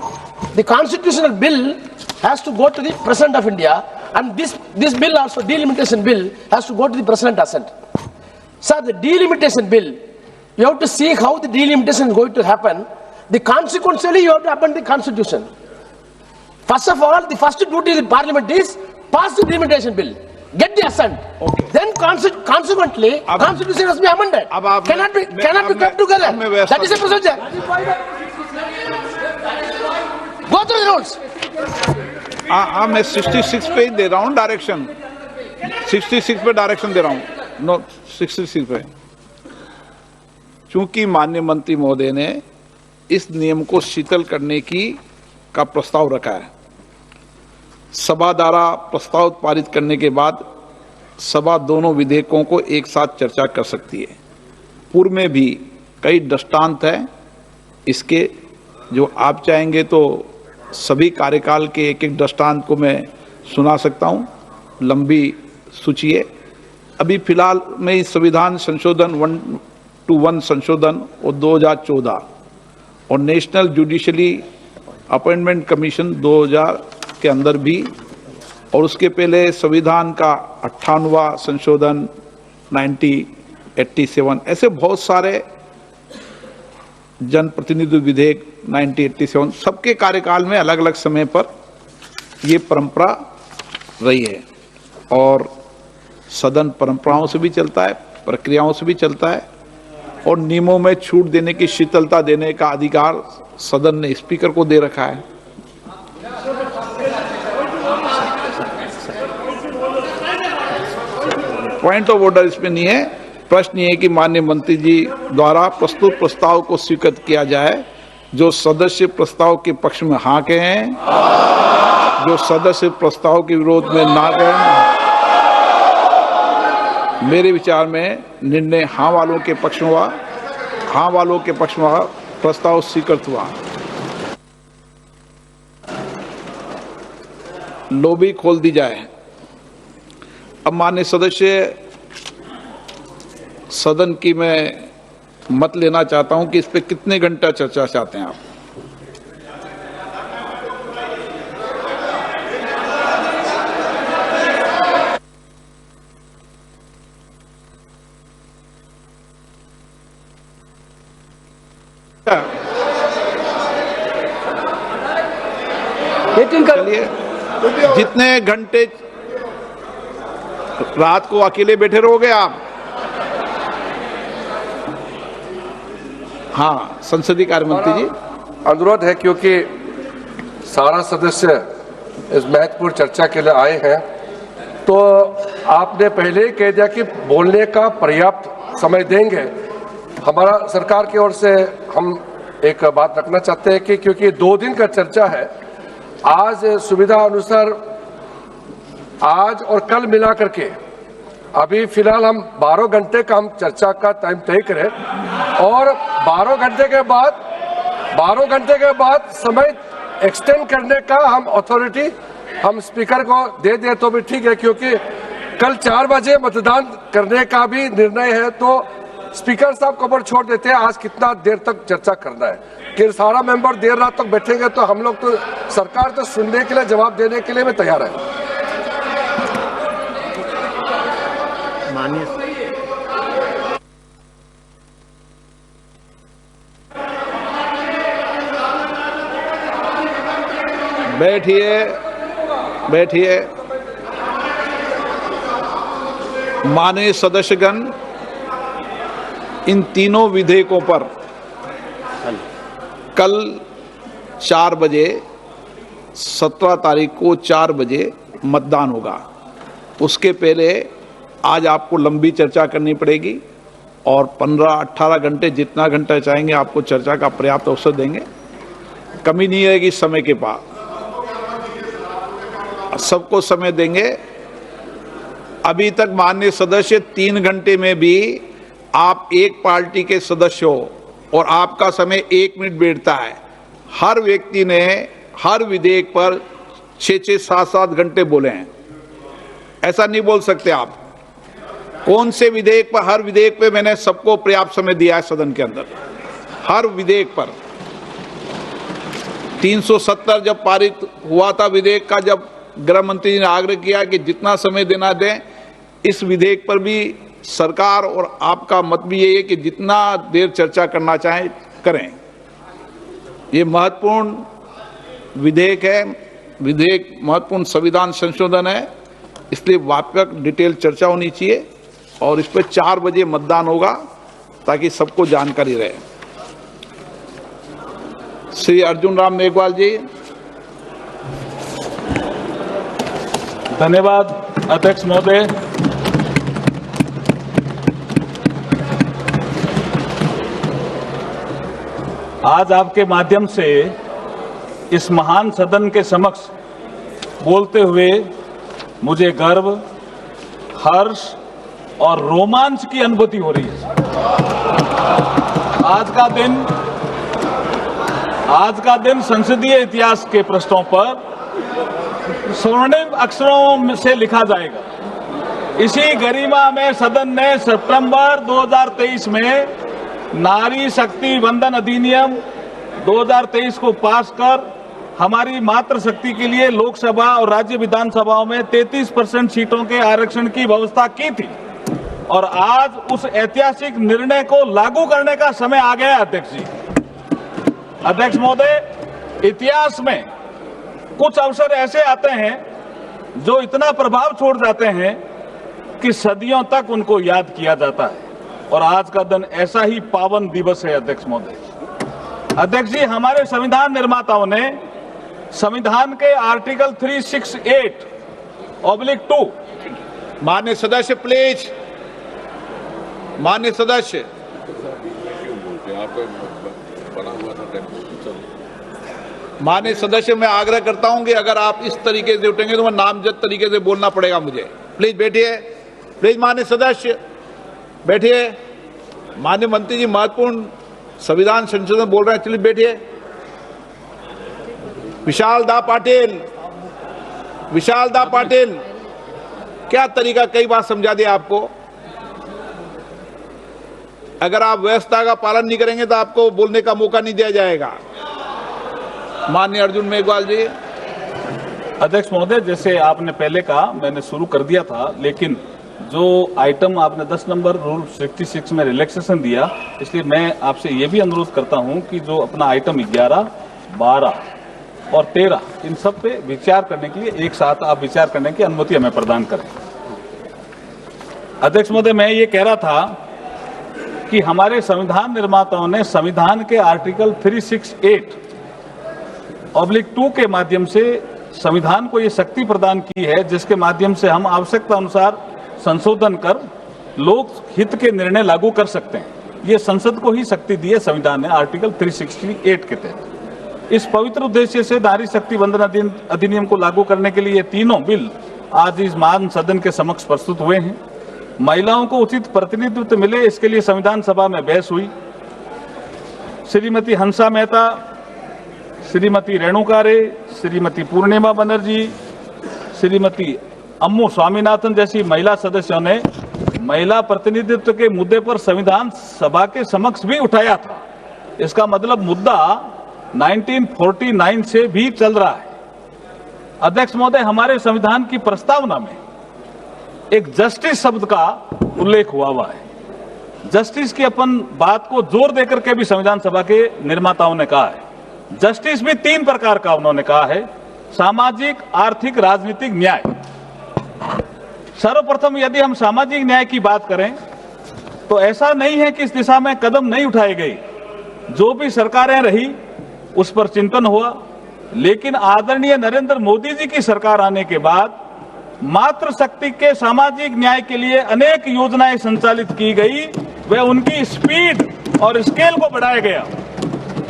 Speaker 11: The constitutional bill has to go to the President of India, and this bill also, delimitation bill, has to go to the President assent. Sir, the delimitation bill, you have to see how the delimitation is going to happen. The consequentially, you have to amend the constitution. First of all, the first duty of the parliament is pass the delimitation bill, get the assent. Okay. Then consequently, constitution has to be amended. Cannot be kept together. That is a procedure. Go through the rules.
Speaker 3: मैं 66 पे दे रहा हूँ direction, 66 पे direction दे रहा हूँ। No, 66 पे, चूंकि माननीय मंत्री महोदय ने इस नियम को शिथिल करने का प्रस्ताव रखा है, सभा द्वारा प्रस्ताव पारित करने के बाद सभा दोनों विधेयकों को एक साथ चर्चा कर सकती है। पूर्व में भी कई दृष्टांत हैं इसके, जो आप चाहेंगे तो सभी कार्यकाल के एक एक दृष्टांत को मैं सुना सकता हूं, लंबी सूची है। अभी फिलहाल में इस संविधान संशोधन 121 संशोधन और 2014 और नेशनल जुडिशरी अपॉइंटमेंट कमीशन 2000 के अंदर भी, और उसके पहले संविधान का 98वां संशोधन 1987, ऐसे बहुत सारे जनप्रतिनिधि विधेयक 1987, सबके कार्यकाल में अलग अलग समय पर ये परंपरा रही है। और सदन परंपराओं से भी चलता है, प्रक्रियाओं से भी चलता है, और नियमों में छूट देने की, शीतलता देने का अधिकार सदन ने स्पीकर को दे रखा है। पॉइंट ऑफ ऑर्डर इसमें नहीं है। प्रश्न ये है कि माननीय मंत्री जी द्वारा प्रस्तुत प्रस्ताव को स्वीकृत किया जाए। जो सदस्य प्रस्ताव के पक्ष में हाँ कहें, जो सदस्य प्रस्ताव के विरोध में ना कहें। मेरे विचार में निर्णय हाँ वालों के पक्ष में हुआ, हाँ वालों के पक्ष में हुआ, प्रस्ताव स्वीकृत हुआ। लॉबी खोल दी जाए। अब माननीय सदस्य, सदन की मैं मत लेना चाहता हूं कि इस पे कितने घंटा चर्चा चाहते हैं आप। चलिए, जितने घंटे रात को अकेले बैठे रहोगे आप। हाँ, संसदीय कार्य मंत्री जी।
Speaker 12: अनुरोध है, क्योंकि सारा सदस्य इस महत्वपूर्ण चर्चा के लिए आए हैं, तो आपने पहले ही कह दिया कि बोलने का पर्याप्त समय देंगे। हमारा सरकार की ओर से हम एक बात रखना चाहते हैं कि क्योंकि 2 दिन का चर्चा है, आज सुविधा अनुसार आज और कल मिला करके अभी फिलहाल हम 12 घंटे का हम चर्चा का टाइम तय करें, और 12 घंटे के बाद समय एक्सटेंड करने का हम अथॉरिटी हम स्पीकर को दे दें तो भी ठीक है, क्योंकि कल 4 बजे मतदान करने का भी निर्णय है। तो स्पीकर साहब खबर छोड़ देते हैं आज कितना देर तक चर्चा करना है, कि सारा मेंबर देर रात तक बैठेंगे तो हम लोग तो, सरकार तो सुनने के लिए, जवाब देने के लिए मैं तैयार है।
Speaker 5: माननीय
Speaker 3: बैठिए बैठिए। माननीय सदस्यगण, इन तीनों विधेयकों पर कल 4 बजे 17 तारीख को 4 बजे मतदान होगा। उसके पहले आज आपको लंबी चर्चा करनी पड़ेगी और 15-18 घंटे, जितना घंटा चाहेंगे आपको चर्चा का पर्याप्त अवसर देंगे। कमी नहीं रहेगी समय के पास, सबको समय देंगे। अभी तक माननीय सदस्य 3 घंटे में भी आप एक पार्टी के सदस्य हो और आपका समय 1 मिनट बैठता है। हर व्यक्ति ने हर विधेयक पर 6-6, 7-7 घंटे बोले हैं। ऐसा नहीं बोल सकते आप। कौन से विधेयक पर? हर विधेयक पे मैंने सबको पर्याप्त समय दिया है सदन के अंदर, हर विधेयक पर। 370 जब पारित हुआ था विधेयक का, जब गृह मंत्री जी ने आग्रह किया कि जितना समय देना दें, इस विधेयक पर भी सरकार और आपका मत भी यही है कि जितना देर चर्चा करना चाहें करें। ये महत्वपूर्ण विधेयक है, विधेयक महत्वपूर्ण संविधान संशोधन है, इसलिए व्यापक डिटेल चर्चा होनी चाहिए और इस पर 4 बजे मतदान होगा ताकि सबको जानकारी रहे। श्री अर्जुन राम मेघवाल जी।
Speaker 8: धन्यवाद अध्यक्ष महोदय। आज आपके माध्यम से इस महान सदन के समक्ष बोलते हुए मुझे गर्व, हर्ष और रोमांच की अनुभूति हो रही है। आज का दिन संसदीय इतिहास के पृष्ठों पर स्वर्णिम अक्षरों से लिखा जाएगा। इसी गरिमा में सदन ने सितंबर 2023 में नारी शक्ति वंदन अधिनियम 2023 को पास कर हमारी मातृशक्ति के लिए लोकसभा और राज्य विधानसभाओं में 33% सीटों के आरक्षण की व्यवस्था की थी और आज उस ऐतिहासिक निर्णय को लागू करने का समय आ गया। अध्यक्ष जी, अध्यक्ष महोदय, इतिहास में कुछ अवसर ऐसे आते हैं जो इतना प्रभाव छोड़ जाते हैं कि सदियों तक उनको याद किया जाता है और आज का दिन ऐसा ही पावन दिवस है। अध्यक्ष महोदय, अध्यक्ष जी, हमारे संविधान निर्माताओं ने संविधान के आर्टिकल 368/2
Speaker 3: माननीय सदस्य प्लीज, माननीय सदस्य, माननीय सदस्य, मैं आग्रह करता हूं कि अगर आप इस तरीके से उठेंगे तो मैं नामजद तरीके से बोलना पड़ेगा मुझे। प्लीज बैठिए, प्लीज माननीय सदस्य बैठिए। माननीय मंत्री जी महत्वपूर्ण संविधान संशोधन बोल रहे हैं, चलिए बैठिए। विशाल दा पाटिल, विशाल दा पाटिल, क्या तरीका, कई बार समझा दिया आपको। अगर आप व्यवस्था का पालन नहीं करेंगे तो आपको बोलने का मौका नहीं दिया जाएगा। माननीय अर्जुन मेघवाल जी।
Speaker 8: अध्यक्ष महोदय, जैसे आपने पहले कहा, मैंने शुरू कर दिया था, लेकिन जो आइटम आपने 10 नंबर रूल 66 में रिलैक्सेशन दिया, इसलिए मैं आपसे ये भी अनुरोध करता हूं कि जो अपना आइटम 11, 12 और 13 इन सब पे विचार करने के लिए एक साथ आप विचार करने की अनुमति हमें प्रदान करें। अध्यक्ष महोदय, मैं ये कह रहा था कि हमारे संविधान निर्माताओं ने संविधान के आर्टिकल 368/2 के माध्यम से संविधान को ये शक्ति प्रदान की है जिसके माध्यम से हम आवश्यकता अनुसार संशोधन कर लोक हित के निर्णय लागू कर सकते हैं। ये संसद को ही शक्ति दी है संविधान ने आर्टिकल 368 के तहत। इस पवित्र उद्देश्य से नारी शक्ति वंदन अधिनियम को लागू करने के लिए ये तीनों बिल आज इस महान सदन के समक्ष प्रस्तुत हुए हैं। महिलाओं को उचित प्रतिनिधित्व मिले, इसके लिए संविधान सभा में बहस हुई। श्रीमती हंसा मेहता, श्रीमती रेणुका रे, श्रीमती पूर्णिमा बनर्जी, श्रीमती अम्मू स्वामीनाथन जैसी महिला सदस्यों ने महिला प्रतिनिधित्व के मुद्दे पर संविधान सभा के समक्ष भी उठाया था। इसका मतलब मुद्दा 1949 से भी चल रहा है। अध्यक्ष महोदय, हमारे संविधान की प्रस्तावना में एक जस्टिस शब्द का उल्लेख हुआ है। जस्टिस की अपन बात को जोर देकर के भी संविधान सभा के निर्माताओं ने कहा है। जस्टिस भी 3 प्रकार का उन्होंने कहा है, सामाजिक, आर्थिक, राजनीतिक न्याय। सर्वप्रथम यदि हम सामाजिक न्याय की बात करें तो ऐसा नहीं है कि इस दिशा में कदम नहीं उठाए गए। जो भी सरकारें रही उस पर चिंतन हुआ, लेकिन आदरणीय नरेंद्र मोदी जी की सरकार आने के बाद मातृशक्ति के सामाजिक न्याय के लिए अनेक योजनाएं संचालित की गई। वह उनकी स्पीड और स्केल को बढ़ाया गया।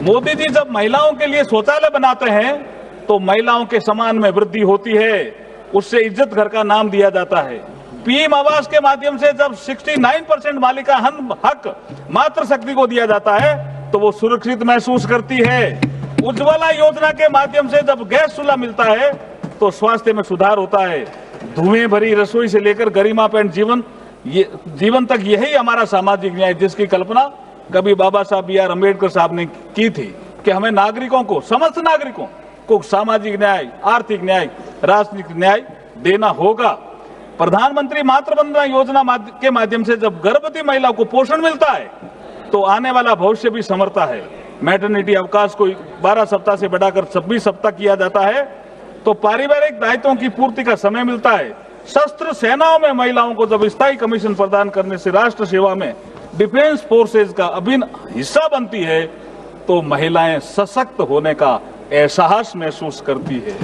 Speaker 8: मोदी जी जब महिलाओं के लिए शौचालय बनाते हैं तो महिलाओं के सम्मान में वृद्धि होती है, उससे इज्जत घर का नाम दिया जाता है। पीएम आवास के माध्यम से जब 69% मालिका हक मातृशक्ति को दिया जाता है तो वो सुरक्षित महसूस करती है। उज्ज्वला योजना के माध्यम से जब गैस चूल्हा मिलता है तो स्वास्थ्य में सुधार होता है। धुएं भरी रसोई से लेकर गरिमापूर्ण जीवन तक यही हमारा सामाजिक न्याय, जिसकी कल्पना कभी बाबा साहब B.R. अम्बेडकर साहब ने की थी कि हमें नागरिकों को, समस्त नागरिकों को सामाजिक न्याय, आर्थिक न्याय, राजनीतिक न्याय देना होगा। प्रधानमंत्री मातृवंदना योजना के माध्यम से जब गर्भवती महिला को पोषण मिलता है तो आने वाला भविष्य भी संवरता है। मैटरनिटी अवकाश को 12 सप्ताह से बढ़ाकर 26 सप्ताह किया जाता है तो पारिवारिक दायित्वों की पूर्ति का समय मिलता है। शस्त्र सेनाओं में महिलाओं को जब स्थायी कमीशन प्रदान करने से राष्ट्र सेवा में डिफेंस फोर्सेज का अभिन्न हिस्सा बनती है तो महिलाएं सशक्त होने का एहसास महसूस करती है।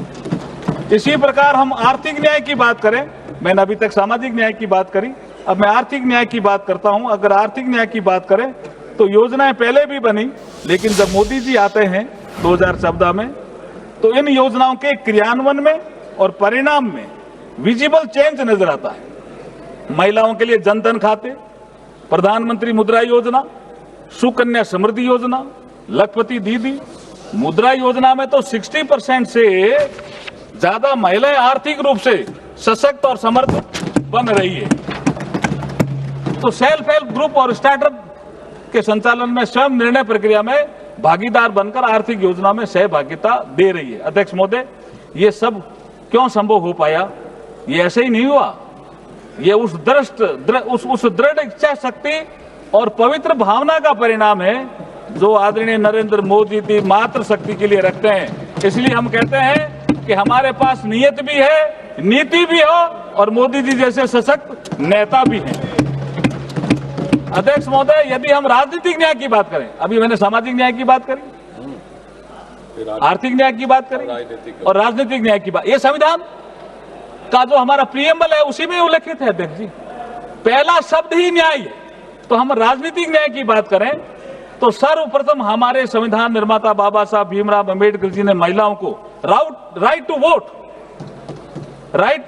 Speaker 8: इसी प्रकार हम आर्थिक न्याय की बात करें, मैंने अभी तक सामाजिक न्याय की बात करी, अब मैं आर्थिक न्याय की बात करता हूं। अगर आर्थिक न्याय की बात करें तो योजनाएं पहले भी बनी, लेकिन जब मोदी जी आते हैं 2014 में तो इन योजनाओं के क्रियान्वयन में और परिणाम में विजिबल चेंज नजर आता है। महिलाओं के लिए जनधन खाते, प्रधानमंत्री मुद्रा योजना, सुकन्या समृद्धि योजना, लखपति दीदी, मुद्रा योजना में तो 60% से ज्यादा महिलाएं आर्थिक रूप से सशक्त और समर्थ बन रही है। तो सेल्फ हेल्प ग्रुप और स्टार्टअप के संचालन में स्वयं निर्णय प्रक्रिया में भागीदार बनकर आर्थिक योजना में सहभागिता दे रही है। अध्यक्ष महोदय, ये सब क्यों संभव हो पाया? ये ऐसे ही नहीं हुआ। ये उस दृढ़ इच्छा शक्ति और पवित्र भावना का परिणाम है जो आदरणीय नरेंद्र मोदी जी मातृशक्ति के लिए रखते हैं। इसलिए हम कहते हैं कि हमारे पास नियत भी है, नीति भी हो और मोदी जी जैसे सशक्त नेता भी हैं। अध्यक्ष महोदय, यदि हम राजनीतिक न्याय की बात करें, अभी मैंने सामाजिक न्याय की बात करी, आर्थिक न्याय की बात करी और राजनीतिक न्याय की बात, ये संविधान का जो हमारा प्रियम्बल है उसी में उल्लेखित है। अध्यक्ष जी, पहला शब्द ही न्याय है। तो हम राजनीतिक न्याय की बात करें तो सर्वप्रथम हमारे संविधान निर्माता बाबा साहब भीमराव अम्बेडकर जी ने महिलाओं को राइट टू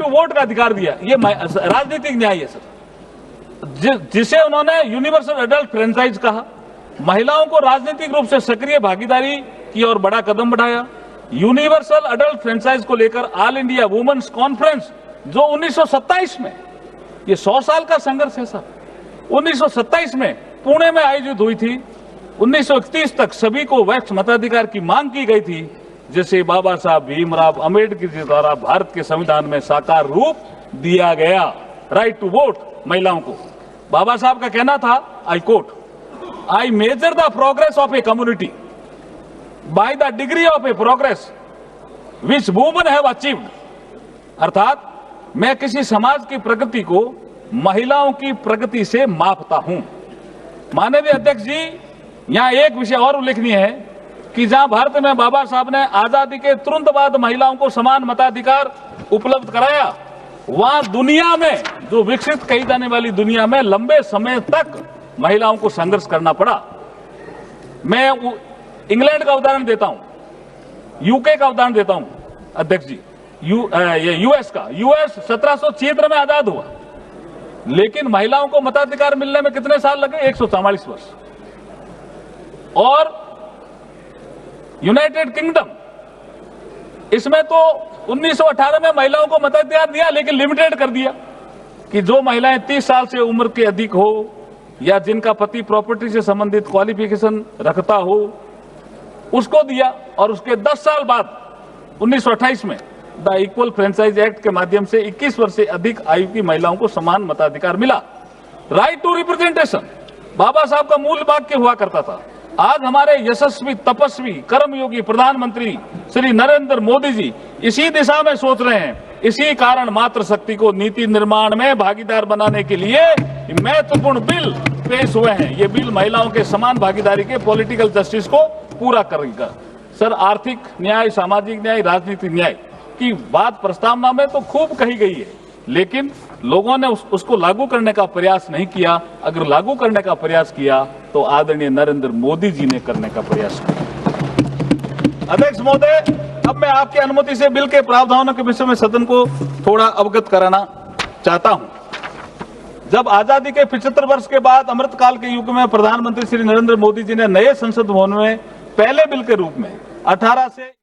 Speaker 8: वोट का अधिकार दिया। ये राजनीतिक न्याय है सर, जिसे उन्होंने यूनिवर्सल एडल्ट फ्रेंचाइज कहा। महिलाओं को राजनीतिक रूप से सक्रिय भागीदारी की और बड़ा कदम बढ़ाया। यूनिवर्सल एडल्ट फ्रेंचाइज को लेकर ऑल इंडिया वुमेन्स कॉन्फ्रेंस जो 1927 में, ये 100 साल का संघर्ष है सर, 1927 में पुणे में आयोजित हुई थी। 1931 तक सभी को वैक्स मताधिकार की मांग की गई थी, जिसे बाबा साहब भीमराव अम्बेडकर जी द्वारा भारत के संविधान में साकार रूप दिया गया। राइट टू वोट महिलाओं को। बाबा साहब का कहना था, I quote, I measure the progress of a community by the degree of A progress which women have achieved. अर्थात मैं किसी समाज की प्रगति को महिलाओं की प्रगति से मापता हूं। माननीय अध्यक्ष जी, यहां एक विषय और उल्लेखनीय है कि जहां भारत में बाबा साहब ने आजादी के तुरंत बाद महिलाओं को समान मताधिकार उपलब्ध कराया, वहां दुनिया में, जो विकसित कही जाने वाली दुनिया में, लंबे समय तक महिलाओं को संघर्ष करना पड़ा। मैं इंग्लैंड का उदाहरण देता हूं, यूके का उदाहरण देता हूं अध्यक्ष जी, यूएस का। यूएस 1776 में आजाद हुआ, लेकिन महिलाओं को मताधिकार मिलने में कितने साल लगे? 144 वर्ष। और यूनाइटेड किंगडम, इसमें तो 1918 में महिलाओं को मताधिकार दिया, लेकिन लिमिटेड कर दिया कि जो महिलाएं 30 साल से उम्र के अधिक हो या जिनका पति प्रॉपर्टी से संबंधित क्वालिफिकेशन रखता हो, उसको दिया। और उसके 10 साल बाद 1928 में द इक्वल फ्रेंचाइज एक्ट के माध्यम से 21 वर्ष से अधिक आयु की महिलाओं को समान मताधिकार मिला। राइट टू रिप्रेजेंटेशन बाबा साहब का मूल वाक्य हुआ करता था। आज हमारे यशस्वी तपस्वी कर्मयोगी प्रधानमंत्री श्री नरेंद्र मोदी जी इसी दिशा में सोच रहे हैं। इसी कारण मातृशक्ति को नीति निर्माण में भागीदार बनाने के लिए महत्वपूर्ण बिल पेश हुए हैं। ये बिल महिलाओं के समान भागीदारी के पॉलिटिकल जस्टिस को पूरा करेगा। सर, आर्थिक न्याय, सामाजिक न्याय, राजनीतिक न्याय की बात प्रस्तावना में तो खूब कही गई है, लेकिन लोगों ने उसको लागू करने का प्रयास नहीं किया। अगर लागू करने का प्रयास किया तो आदरणीय नरेंद्र मोदी जी ने करने का प्रयास किया। अध्यक्ष महोदय, अब मैं आपकी अनुमति से बिल के प्रावधानों के विषय में सदन को थोड़ा अवगत कराना चाहता हूं। जब आजादी के 75 वर्ष के बाद अमृतकाल के युग में प्रधानमंत्री श्री नरेंद्र मोदी जी ने नए संसद भवन में पहले बिल के रूप में 18 से